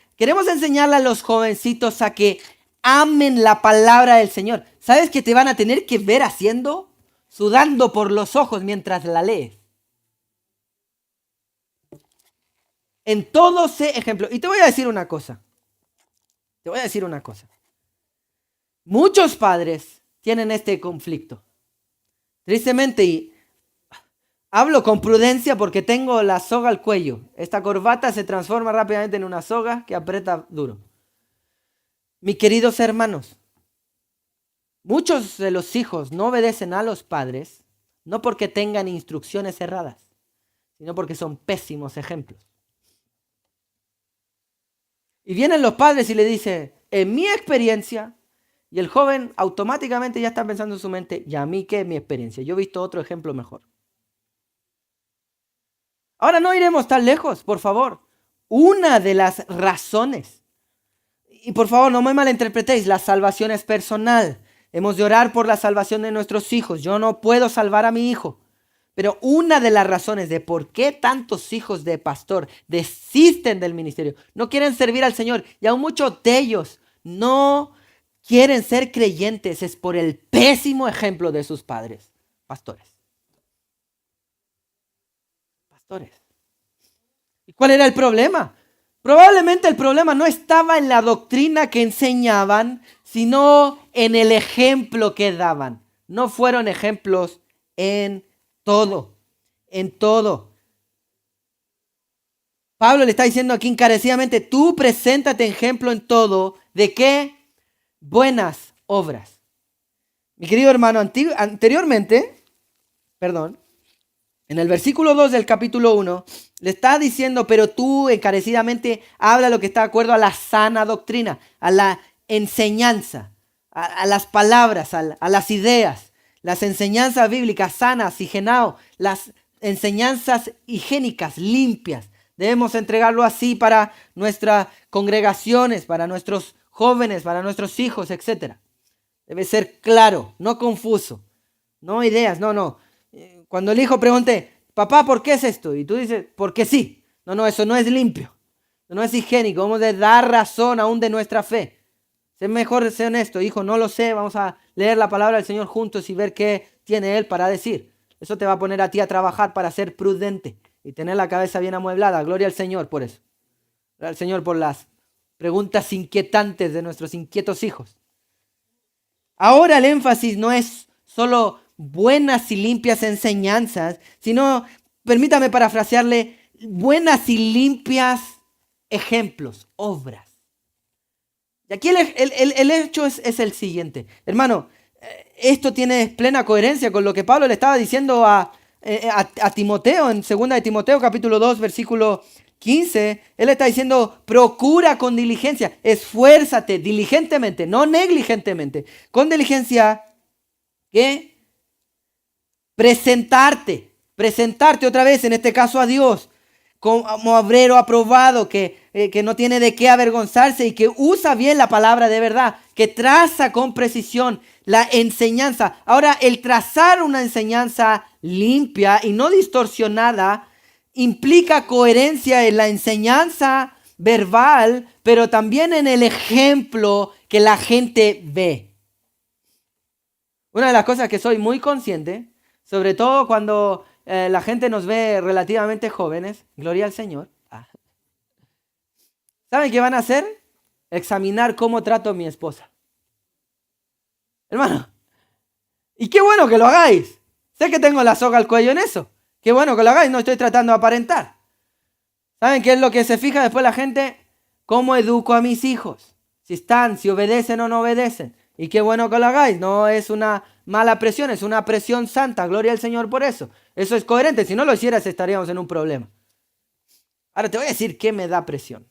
a los jovencitos a que amen la palabra del Señor. ¿Sabes qué te van a tener que ver haciendo? Sudando por los ojos mientras la lees. En todo sé ejemplo. Y te voy a decir una cosa. Muchos padres tienen este conflicto. Tristemente, y hablo con prudencia porque tengo la soga al cuello. Esta corbata se transforma rápidamente en una soga que aprieta duro. Mis queridos hermanos, muchos de los hijos no obedecen a los padres, no porque tengan instrucciones erradas, sino porque son pésimos ejemplos. Y vienen los padres y le dicen, en mi experiencia, y el joven automáticamente ya está pensando en su mente, ¿y a mí qué es mi experiencia? Yo he visto otro ejemplo mejor. Ahora no iremos tan lejos, por favor. Una de las razones, y por favor no me malinterpretéis, la salvación es personal. Hemos de orar por la salvación de nuestros hijos. Yo no puedo salvar a mi hijo. Pero una de las razones de por qué tantos hijos de pastor desisten del ministerio, no quieren servir al Señor, y aún muchos de ellos no quieren ser creyentes, es por el pésimo ejemplo de sus padres, pastores. ¿Y cuál era el problema? Probablemente el problema no estaba en la doctrina que enseñaban, sino en el ejemplo que daban. No fueron ejemplos en todo. Pablo le está diciendo aquí encarecidamente, tú preséntate ejemplo en todo. ¿De qué? Buenas obras. Mi querido hermano, anteriormente, en el versículo 2 del capítulo 1, le está diciendo, pero tú encarecidamente habla lo que está de acuerdo a la sana doctrina, a la enseñanza, a las palabras, a las ideas, las enseñanzas bíblicas sanas, higienao, las enseñanzas higiénicas, limpias. Debemos entregarlo así para nuestras congregaciones, para nuestros jóvenes, para nuestros hijos, etc. Debe ser claro, no confuso, no ideas, no. Cuando el hijo pregunte, papá, ¿por qué es esto? Y tú dices, porque sí. No, eso no es limpio. No es higiénico. Vamos a dar razón aún de nuestra fe. Sé mejor ser honesto, hijo, no lo sé. Vamos a leer la palabra del Señor juntos y ver qué tiene Él para decir. Eso te va a poner a ti a trabajar para ser prudente y tener la cabeza bien amueblada. Gloria al Señor por eso. Gloria al Señor por las preguntas inquietantes de nuestros inquietos hijos. Ahora el énfasis no es solo buenas y limpias enseñanzas, sino, permítame parafrasearle, buenas y limpias ejemplos, obras. Y aquí el hecho es el siguiente. Hermano, esto tiene plena coherencia con lo que Pablo le estaba diciendo a Timoteo, en 2 de Timoteo capítulo 2, versículo 15. Él está diciendo, procura con diligencia, esfuérzate diligentemente, no negligentemente, con diligencia, ¿qué? Presentarte otra vez, en este caso a Dios, como obrero aprobado, que no tiene de qué avergonzarse y que usa bien la palabra de verdad, que traza con precisión la enseñanza. Ahora, el trazar una enseñanza limpia y no distorsionada implica coherencia en la enseñanza verbal, pero también en el ejemplo que la gente ve. Una de las cosas que soy muy consciente, sobre todo cuando la gente nos ve relativamente jóvenes, gloria al Señor. ¿Saben qué van a hacer? Examinar cómo trato a mi esposa. Hermano, y qué bueno que lo hagáis. Sé que tengo la soga al cuello en eso. Qué bueno que lo hagáis, no estoy tratando de aparentar. ¿Saben qué es lo que se fija después la gente? ¿Cómo educo a mis hijos? Si están, si obedecen o no obedecen. Y qué bueno que lo hagáis. No es una mala presión, es una presión santa. Gloria al Señor por eso. Eso es coherente. Si no lo hicieras estaríamos en un problema. Ahora te voy a decir qué me da presión.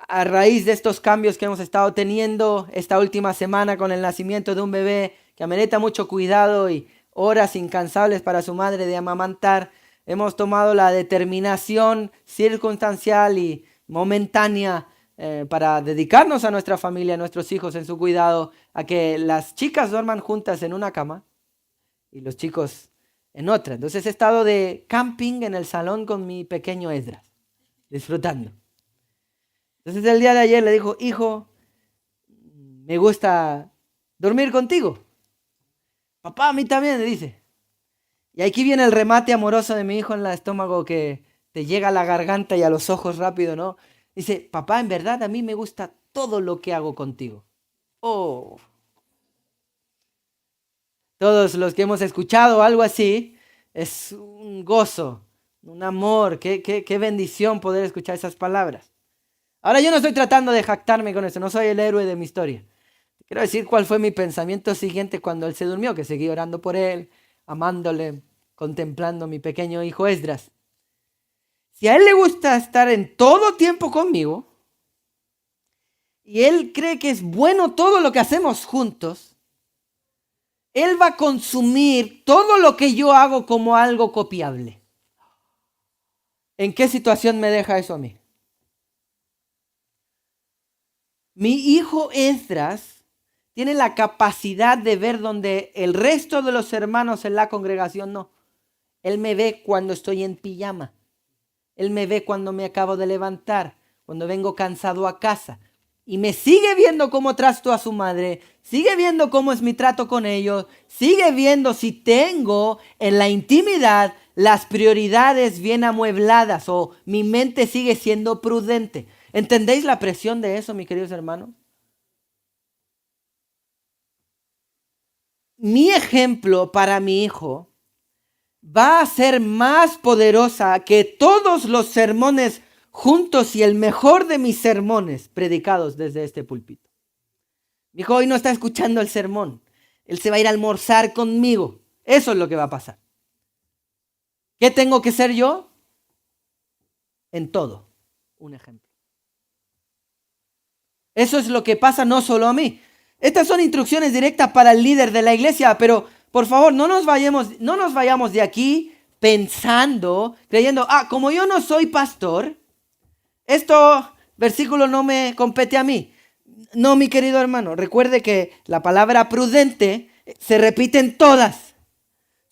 A raíz de estos cambios que hemos estado teniendo esta última semana con el nacimiento de un bebé que amerita mucho cuidado y horas incansables para su madre de amamantar, hemos tomado la determinación circunstancial y momentánea para dedicarnos a nuestra familia, a nuestros hijos en su cuidado, a que las chicas duerman juntas en una cama y los chicos en otra. Entonces he estado de camping en el salón con mi pequeño Esdras, disfrutando. Entonces el día de ayer le dijo, hijo, me gusta dormir contigo. Papá, a mí también, le dice. Y aquí viene el remate amoroso de mi hijo en el estómago que te llega a la garganta y a los ojos rápido, ¿no? Dice, papá, en verdad a mí me gusta todo lo que hago contigo. Oh. Todos los que hemos escuchado algo así, es un gozo, un amor, qué bendición poder escuchar esas palabras. Ahora yo no estoy tratando de jactarme con eso, no soy el héroe de mi historia. Quiero decir cuál fue mi pensamiento siguiente cuando él se durmió, que seguí orando por él, amándole, contemplando a mi pequeño hijo Esdras. Si a él le gusta estar en todo tiempo conmigo, y él cree que es bueno todo lo que hacemos juntos, él va a consumir todo lo que yo hago como algo copiable. ¿En qué situación me deja eso a mí? Mi hijo Esdras tiene la capacidad de ver donde el resto de los hermanos en la congregación no. Él me ve cuando estoy en pijama. Él me ve cuando me acabo de levantar, cuando vengo cansado a casa. Y me sigue viendo cómo trato a su madre, sigue viendo cómo es mi trato con ellos, sigue viendo si tengo en la intimidad las prioridades bien amuebladas o mi mente sigue siendo prudente. ¿Entendéis la presión de eso, mis queridos hermanos? Mi ejemplo para mi hijo va a ser más poderosa que todos los sermones juntos y el mejor de mis sermones predicados desde este púlpito. Mi hijo hoy no está escuchando el sermón. Él se va a ir a almorzar conmigo. Eso es lo que va a pasar. ¿Qué tengo que ser yo? En todo, un ejemplo. Eso es lo que pasa no solo a mí. Estas son instrucciones directas para el líder de la iglesia, pero por favor, no nos vayamos de aquí pensando, creyendo, como yo no soy pastor, esto versículo no me compete a mí. No, mi querido hermano, recuerde que la palabra prudente se repite en todas.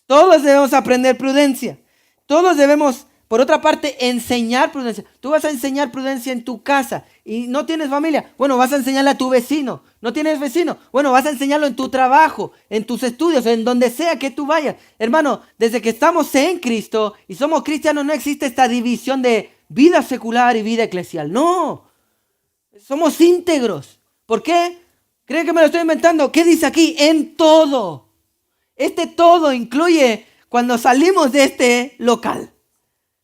Todos debemos aprender prudencia. Todos debemos, por otra parte, enseñar prudencia. Tú vas a enseñar prudencia en tu casa y no tienes familia. Bueno, vas a enseñarle a tu vecino. No tienes vecino. Bueno, vas a enseñarlo en tu trabajo, en tus estudios, en donde sea que tú vayas. Hermano, desde que estamos en Cristo y somos cristianos, no existe esta división de vida secular y vida eclesial. No, somos íntegros. ¿Por qué? ¿Creen que me lo estoy inventando? ¿Qué dice aquí? En todo. Este todo incluye cuando salimos de este local.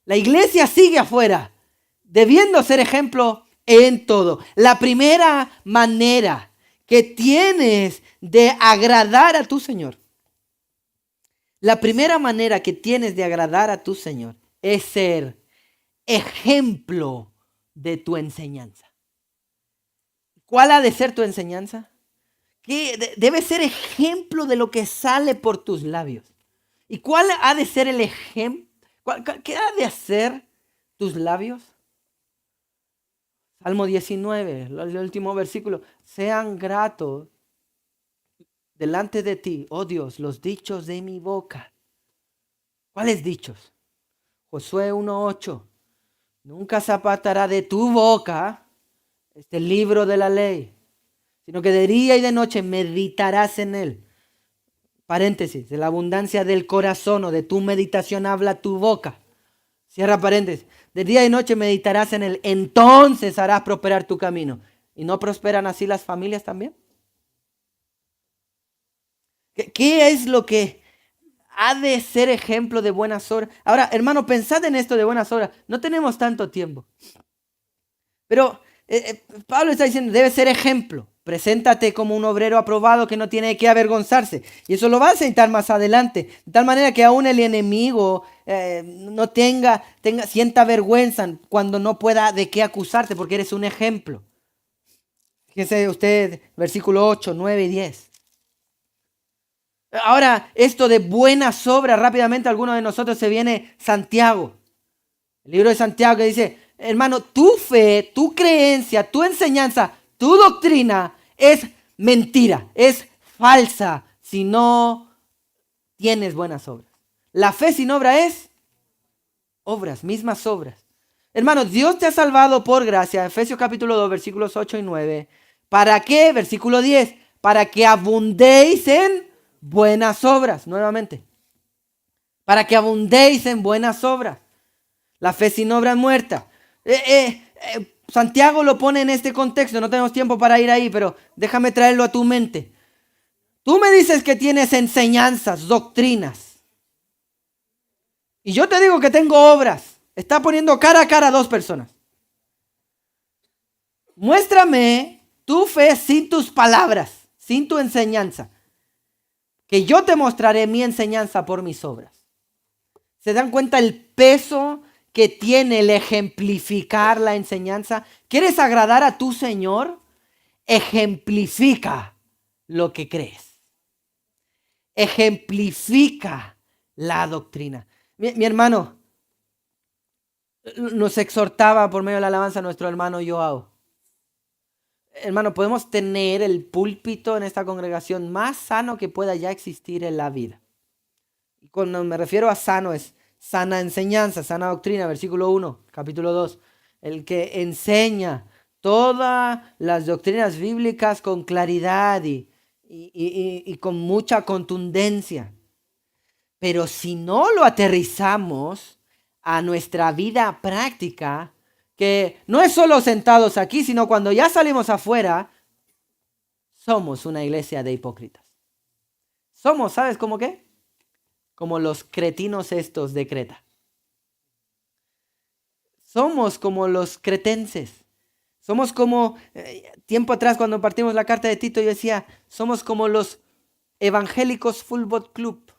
La iglesia sigue afuera, debiendo ser ejemplo en todo. La primera manera que tienes de agradar a tu Señor, la primera manera que tienes de agradar a tu Señor es ser ejemplo de tu enseñanza. ¿Cuál ha de ser tu enseñanza? Que debe ser ejemplo de lo que sale por tus labios. ¿Y cuál ha de ser el ejemplo? ¿Qué ha de hacer tus labios? Salmo 19, el último versículo. Sean gratos delante de ti, oh Dios, los dichos de mi boca. ¿Cuáles dichos? Josué 1:8. Nunca se apartará de tu boca este libro de la ley, sino que de día y de noche meditarás en él. Paréntesis, de la abundancia del corazón o de tu meditación habla tu boca. Cierra paréntesis. De día y noche meditarás en él, entonces harás prosperar tu camino. ¿Y no prosperan así las familias también? ¿Qué es lo que ha de ser ejemplo de buenas obras? Ahora, hermano, pensad en esto de buenas obras. No tenemos tanto tiempo. Pero Pablo está diciendo, debe ser ejemplo. Preséntate como un obrero aprobado que no tiene de qué avergonzarse. Y eso lo va a citar más adelante. De tal manera que aún el enemigo no sienta vergüenza cuando no pueda de qué acusarte, porque eres un ejemplo. Fíjese usted, versículo 8, 9 y 10. Ahora, esto de buenas obras, rápidamente a alguno de nosotros se viene Santiago. El libro de Santiago que dice, hermano, tu fe, tu creencia, tu enseñanza, tu doctrina es mentira, es falsa si no tienes buenas obras. La fe sin obra es obras, mismas obras. Hermano, Dios te ha salvado por gracia, Efesios capítulo 2, versículos 8 y 9. ¿Para qué? Versículo 10, para que abundéis en buenas obras, nuevamente. Para que abundéis en buenas obras. La fe sin obra es muerta. Santiago lo pone en este contexto, no tenemos tiempo para ir ahí, pero déjame traerlo a tu mente. Tú me dices que tienes enseñanzas, doctrinas, y yo te digo que tengo obras. Está poniendo cara a cara a dos personas. Muéstrame tu fe sin tus palabras, sin tu enseñanza, que yo te mostraré mi enseñanza por mis obras. ¿Se dan cuenta el peso que tiene el ejemplificar la enseñanza? ¿Quieres agradar a tu Señor? Ejemplifica lo que crees. Ejemplifica la doctrina. Mi hermano, nos exhortaba por medio de la alabanza nuestro hermano Joao. Hermano, podemos tener el púlpito en esta congregación más sano que pueda ya existir en la vida. Y cuando me refiero a sano es sana enseñanza, sana doctrina, versículo 1, capítulo 2. El que enseña todas las doctrinas bíblicas con claridad y con mucha contundencia. Pero si no lo aterrizamos a nuestra vida práctica, que no es solo sentados aquí, sino cuando ya salimos afuera, somos una iglesia de hipócritas. Somos, ¿sabes cómo qué? Como los cretinos estos de Creta. Somos como los cretenses. Somos como, tiempo atrás cuando partimos la carta de Tito, yo decía, somos como los evangélicos Fútbol Club,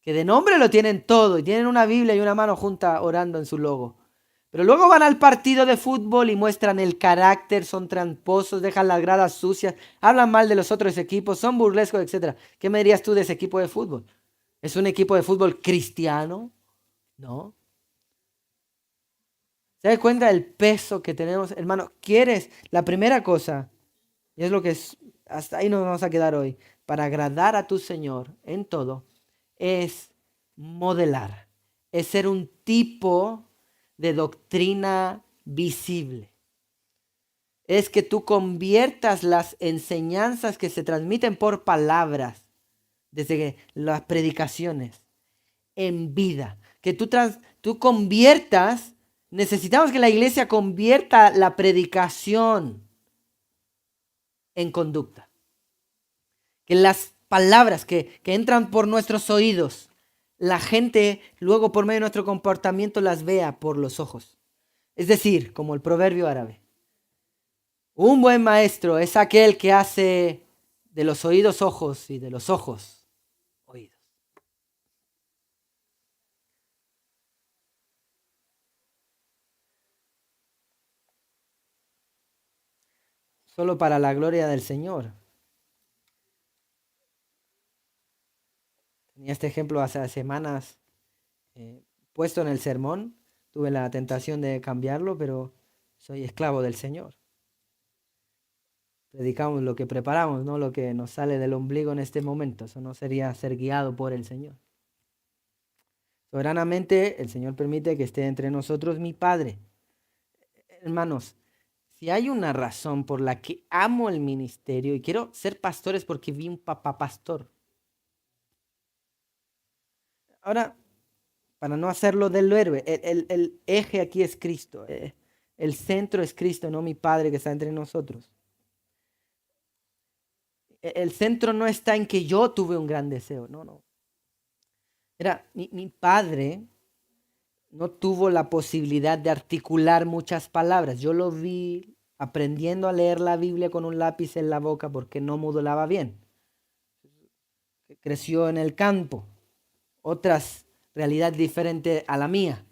que de nombre lo tienen todo, y tienen una Biblia y una mano junta orando en su logo. Pero luego van al partido de fútbol y muestran el carácter, son tramposos, dejan las gradas sucias, hablan mal de los otros equipos, son burlescos, etc. ¿Qué me dirías tú de ese equipo de fútbol? ¿Es un equipo de fútbol cristiano? No. ¿Se da cuenta del peso que tenemos? Hermano, ¿quieres? La primera cosa, y es lo que es, hasta ahí nos vamos a quedar hoy, para agradar a tu Señor en todo, es modelar, es ser un tipo de doctrina visible. Es que tú conviertas las enseñanzas que se transmiten por palabras, desde las predicaciones, en vida. Que tú conviertas, necesitamos que la iglesia convierta la predicación en conducta. Que las palabras que entran por nuestros oídos, la gente luego por medio de nuestro comportamiento las vea por los ojos. Es decir, como el proverbio árabe. Un buen maestro es aquel que hace de los oídos ojos y de los ojos oídos. Solo para la gloria del Señor. Tenía este ejemplo hace semanas puesto en el sermón. Tuve la tentación de cambiarlo, pero soy esclavo del Señor. Predicamos lo que preparamos, no lo que nos sale del ombligo en este momento. Eso no sería ser guiado por el Señor. Soberanamente el Señor permite que esté entre nosotros mi Padre. Hermanos, si hay una razón por la que amo el ministerio y quiero ser pastor es porque vi un papá pastor. Ahora, para no hacerlo del héroe, el eje aquí es Cristo. El centro es Cristo, no mi Padre que está entre nosotros. El centro no está en que yo tuve un gran deseo, no. Mi padre no tuvo la posibilidad de articular muchas palabras. Yo lo vi aprendiendo a leer la Biblia con un lápiz en la boca porque no modulaba bien. Creció en el campo, otras realidades diferentes a la mía.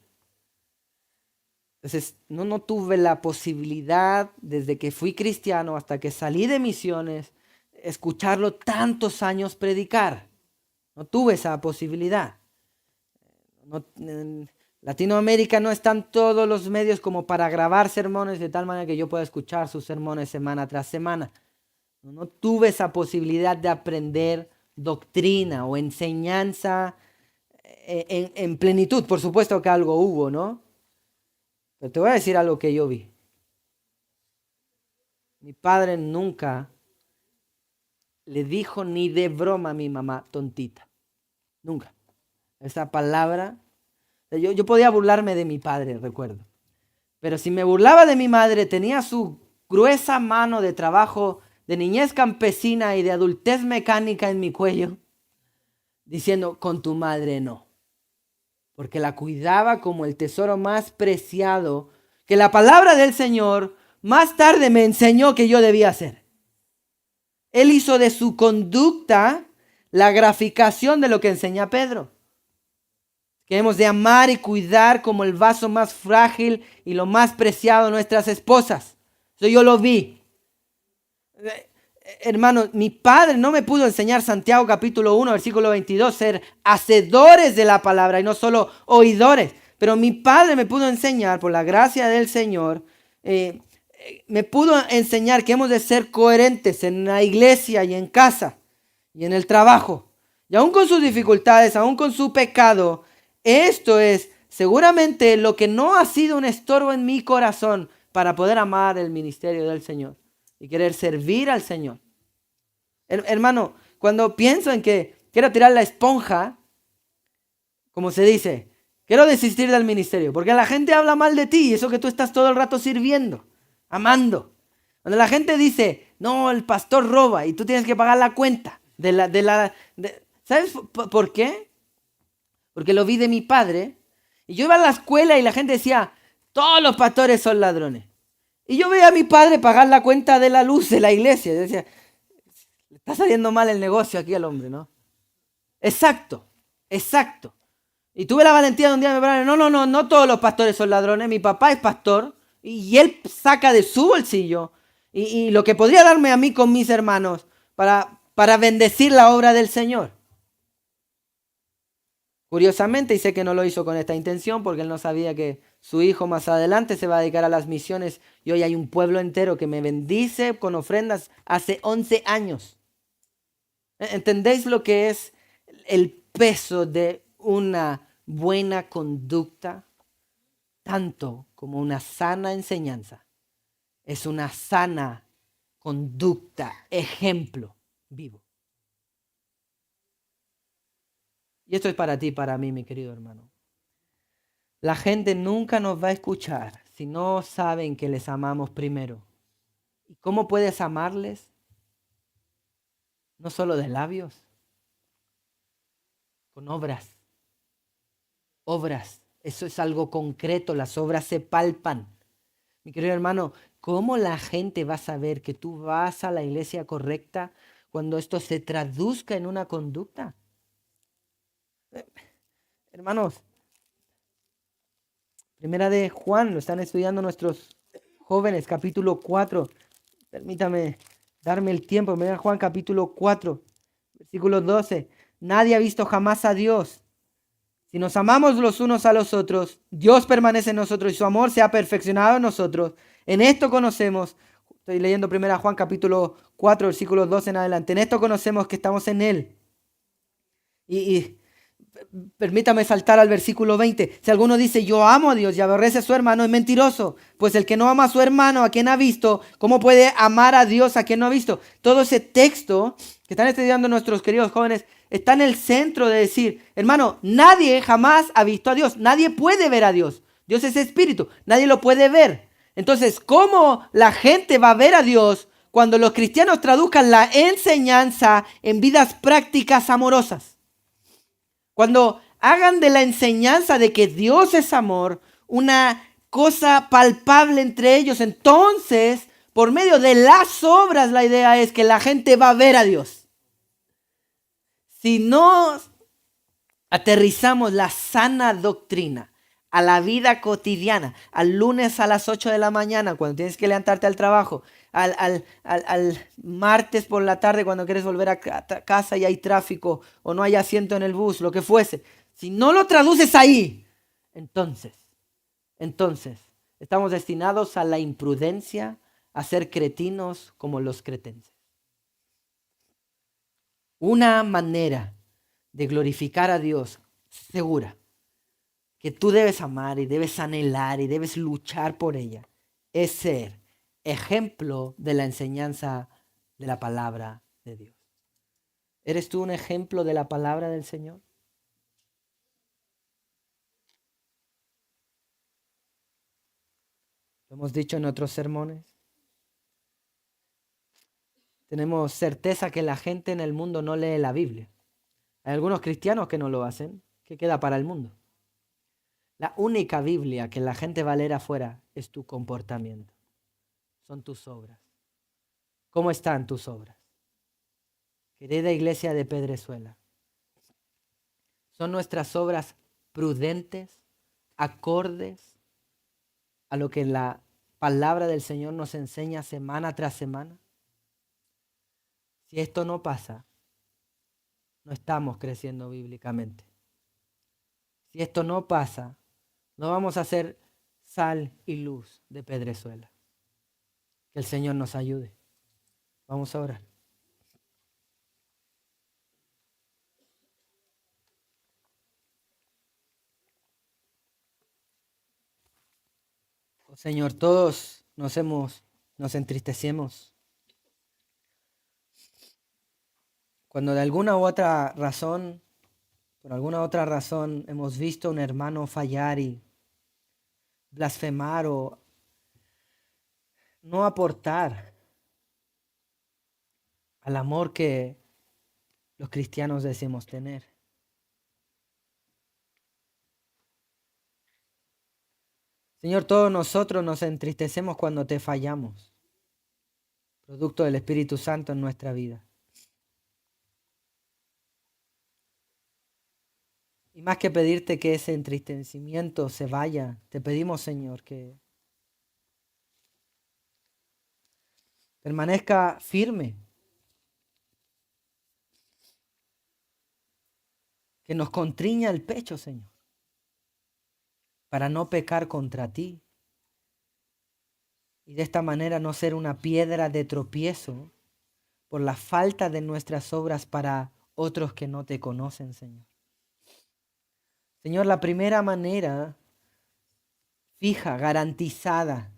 Entonces, no tuve la posibilidad, desde que fui cristiano hasta que salí de misiones, escucharlo tantos años predicar. No tuve esa posibilidad. En Latinoamérica no están todos los medios como para grabar sermones de tal manera que yo pueda escuchar sus sermones semana tras semana. No tuve esa posibilidad de aprender doctrina o enseñanza en plenitud. Por supuesto que algo hubo, ¿no? Pero te voy a decir algo que yo vi. Mi padre nunca le dijo ni de broma a mi mamá tontita. Nunca. Esa palabra. Yo podía burlarme de mi padre, recuerdo. Pero si me burlaba de mi madre, tenía su gruesa mano de trabajo de niñez campesina y de adultez mecánica en mi cuello, diciendo, con tu madre no. Porque la cuidaba como el tesoro más preciado que la palabra del Señor más tarde me enseñó que yo debía hacer. Él hizo de su conducta la graficación de lo que enseña Pedro. Que hemos de amar y cuidar como el vaso más frágil y lo más preciado de nuestras esposas. Eso yo lo vi. Hermano, mi padre no me pudo enseñar Santiago capítulo 1, versículo 22, ser hacedores de la palabra y no solo oidores. Pero mi padre me pudo enseñar, por la gracia del Señor, me pudo enseñar que hemos de ser coherentes en la iglesia y en casa y en el trabajo. Y aún con sus dificultades, aún con su pecado, esto es seguramente lo que no ha sido un estorbo en mi corazón para poder amar el ministerio del Señor y querer servir al Señor. Hermano, cuando pienso en que quiero tirar la esponja, como se dice, quiero desistir del ministerio, porque la gente habla mal de ti y eso que tú estás todo el rato sirviendo, amando. Cuando la gente dice, no, el pastor roba y tú tienes que pagar la cuenta ¿sabes por qué? Porque lo vi de mi padre. Y yo iba a la escuela y la gente decía, todos los pastores son ladrones. Y yo veía a mi padre pagar la cuenta de la luz de la iglesia. Y decía, le está saliendo mal el negocio aquí al hombre, ¿no? Exacto. Y tuve la valentía de un día de mi padre, no todos los pastores son ladrones. Mi papá es pastor y él saca de su bolsillo y lo que podría darme a mí con mis hermanos para bendecir la obra del Señor. Curiosamente, y sé que no lo hizo con esta intención porque él no sabía que su hijo más adelante se va a dedicar a las misiones y hoy hay un pueblo entero que me bendice con ofrendas hace 11 años. ¿Entendéis lo que es el peso de una buena conducta? Tanto como una sana enseñanza. Es una sana conducta, ejemplo vivo. Y esto es para ti, para mí, mi querido hermano. La gente nunca nos va a escuchar si no saben que les amamos primero. ¿Y cómo puedes amarles? No solo de labios, con obras. Obras, eso es algo concreto, las obras se palpan. Mi querido hermano, ¿cómo la gente va a saber que tú vas a la iglesia correcta cuando esto se traduzca en una conducta? Hermanos, Primera de Juan, lo están estudiando nuestros jóvenes, capítulo 4. Permítame darme el tiempo. Primera de Juan, capítulo 4, versículo 12. Nadie ha visto jamás a Dios. Si nos amamos los unos a los otros, Dios permanece en nosotros y su amor se ha perfeccionado en nosotros. En esto conocemos, estoy leyendo Primera Juan, capítulo 4, versículo 12 en adelante. En esto conocemos que estamos en Él. Y permítame saltar al versículo 20. Si alguno dice, yo amo a Dios y aborrece a su hermano, es mentiroso. Pues el que no ama a su hermano, a quien ha visto, ¿cómo puede amar a Dios a quien no ha visto? Todo ese texto que están estudiando nuestros queridos jóvenes está en el centro de decir, hermano, nadie jamás ha visto a Dios. Nadie puede ver a Dios. Dios es espíritu. Nadie lo puede ver. Entonces, ¿cómo la gente va a ver a Dios cuando los cristianos traduzcan la enseñanza en vidas prácticas amorosas. Cuando hagan de la enseñanza de que Dios es amor una cosa palpable entre ellos, entonces, por medio de las obras, la idea es que la gente va a ver a Dios. Si no aterrizamos la sana doctrina a la vida cotidiana, al lunes a las 8 de la mañana, cuando tienes que levantarte al trabajo, al martes por la tarde cuando quieres volver a casa y hay tráfico o no hay asiento en el bus, lo que fuese. Si no lo traduces ahí, entonces estamos destinados a la imprudencia, a ser cretinos como los cretenses. Una manera de glorificar a Dios segura, que tú debes amar y debes anhelar y debes luchar por ella, es ser ejemplo de la enseñanza de la palabra de Dios. ¿Eres tú un ejemplo de la palabra del Señor? Lo hemos dicho en otros sermones. Tenemos certeza que la gente en el mundo no lee la Biblia. Hay algunos cristianos que no lo hacen. ¿Qué queda para el mundo? La única Biblia que la gente va a leer afuera es tu comportamiento. Son tus obras. ¿Cómo están tus obras? Querida iglesia de Pedrezuela, ¿son nuestras obras prudentes, acordes a lo que la palabra del Señor nos enseña semana tras semana? Si esto no pasa, no estamos creciendo bíblicamente. Si esto no pasa, no vamos a ser sal y luz de Pedrezuela. Que el Señor nos ayude. Vamos a orar. Oh Señor, todos nos entristecemos cuando de alguna u otra razón, por alguna otra razón, hemos visto a un hermano fallar y blasfemar o no aportar al amor que los cristianos decimos tener. Señor, todos nosotros nos entristecemos cuando te fallamos, producto del Espíritu Santo en nuestra vida. Y más que pedirte que ese entristecimiento se vaya, te pedimos, Señor, que permanezca firme, que nos contriña el pecho, Señor, para no pecar contra ti y de esta manera no ser una piedra de tropiezo por la falta de nuestras obras para otros que no te conocen, Señor. Señor, la primera manera fija, garantizada,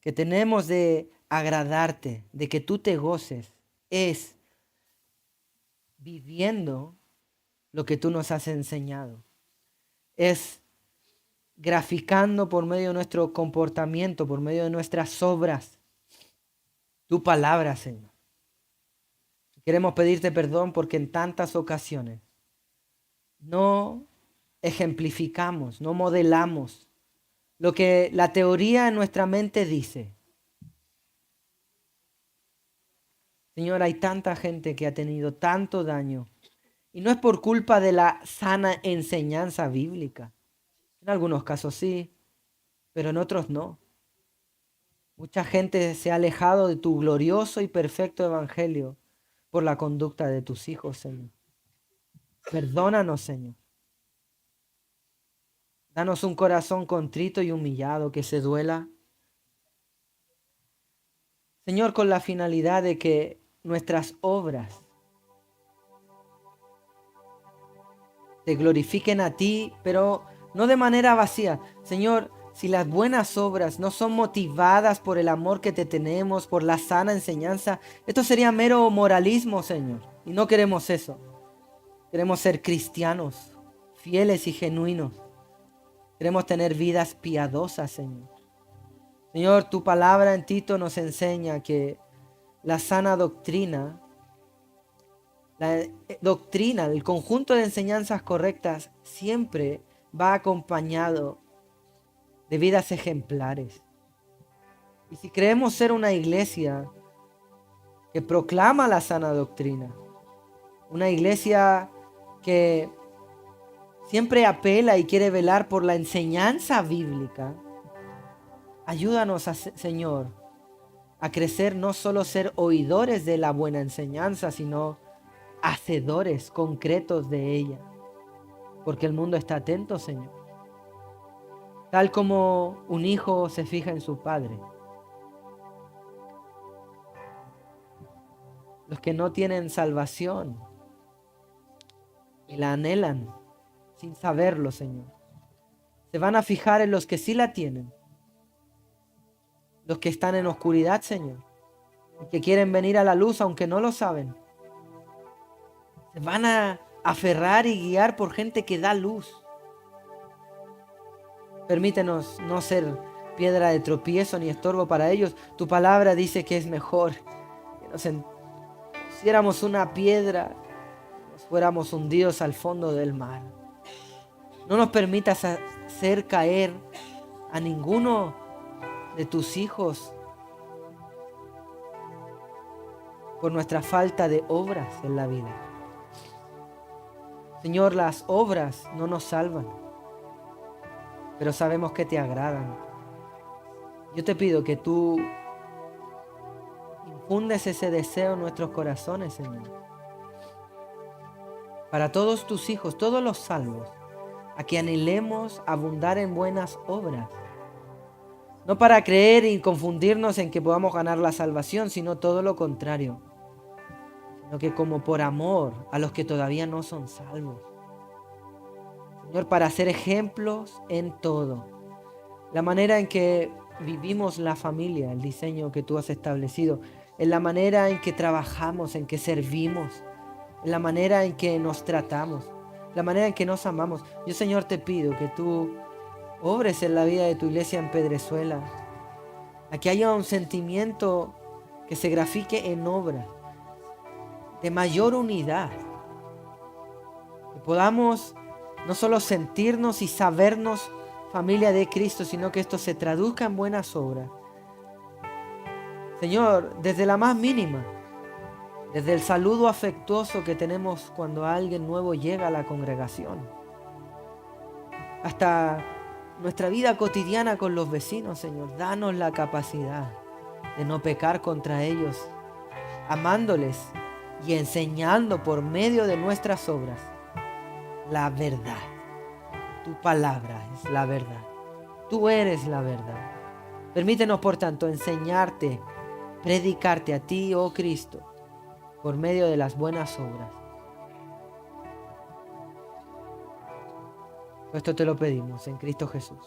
que tenemos de agradarte, de que tú te goces, es viviendo lo que tú nos has enseñado. Es graficando por medio de nuestro comportamiento, por medio de nuestras obras, tu palabra, Señor. Queremos pedirte perdón porque en tantas ocasiones no ejemplificamos, no modelamos lo que la teoría en nuestra mente dice. Señor, hay tanta gente que ha tenido tanto daño y no es por culpa de la sana enseñanza bíblica. En algunos casos sí, pero en otros no. Mucha gente se ha alejado de tu glorioso y perfecto evangelio por la conducta de tus hijos, Señor. Perdónanos, Señor. Danos un corazón contrito y humillado que se duela. Señor, con la finalidad de que nuestras obras te glorifiquen a ti, pero no de manera vacía. Señor, si las buenas obras no son motivadas por el amor que te tenemos, por la sana enseñanza, esto sería mero moralismo, Señor. Y no queremos eso. Queremos ser cristianos, fieles y genuinos. Queremos tener vidas piadosas, Señor. Señor, tu palabra en Tito nos enseña que la sana doctrina, doctrina, el conjunto de enseñanzas correctas siempre va acompañado de vidas ejemplares. Y si creemos ser una iglesia que proclama la sana doctrina, una iglesia que siempre apela y quiere velar por la enseñanza bíblica, ayúdanos, Señor, a crecer, no solo ser oidores de la buena enseñanza, sino hacedores concretos de ella. Porque el mundo está atento, Señor. Tal como un hijo se fija en su padre. Los que no tienen salvación y la anhelan sin saberlo, Señor, se van a fijar en los que sí la tienen. Los que están en oscuridad, Señor, y que quieren venir a la luz aunque no lo saben. Se van a aferrar y guiar por gente que da luz. Permítenos no ser piedra de tropiezo ni estorbo para ellos. Tu palabra dice que es mejor que nos pusiéramos una piedra, nos fuéramos hundidos al fondo del mar. No nos permitas hacer caer a ninguno de tus hijos por nuestra falta de obras en la vida. Señor, las obras no nos salvan, pero sabemos que te agradan. Yo te pido que tú infundes ese deseo en nuestros corazones, Señor. Para todos tus hijos, todos los salvos, a que anhelemos abundar en buenas obras. No para creer y confundirnos en que podamos ganar la salvación, sino todo lo contrario. Sino que como por amor a los que todavía no son salvos. Señor, para ser ejemplos en todo. La manera en que vivimos la familia, el diseño que tú has establecido, en la manera en que trabajamos, en que servimos, en la manera en que nos tratamos, la manera en que nos amamos. Yo, Señor, te pido que tú obres en la vida de tu iglesia en Pedrezuela, a que haya un sentimiento que se grafique en obra, de mayor unidad, que podamos no solo sentirnos y sabernos familia de Cristo, sino que esto se traduzca en buenas obras. Señor, desde la más mínima, desde el saludo afectuoso que tenemos cuando alguien nuevo llega a la congregación, hasta nuestra vida cotidiana con los vecinos, Señor, danos la capacidad de no pecar contra ellos, amándoles y enseñando por medio de nuestras obras la verdad. Tu palabra es la verdad. Tú eres la verdad. Permítenos, por tanto, enseñarte, predicarte a ti, oh Cristo, por medio de las buenas obras. Esto te lo pedimos en Cristo Jesús.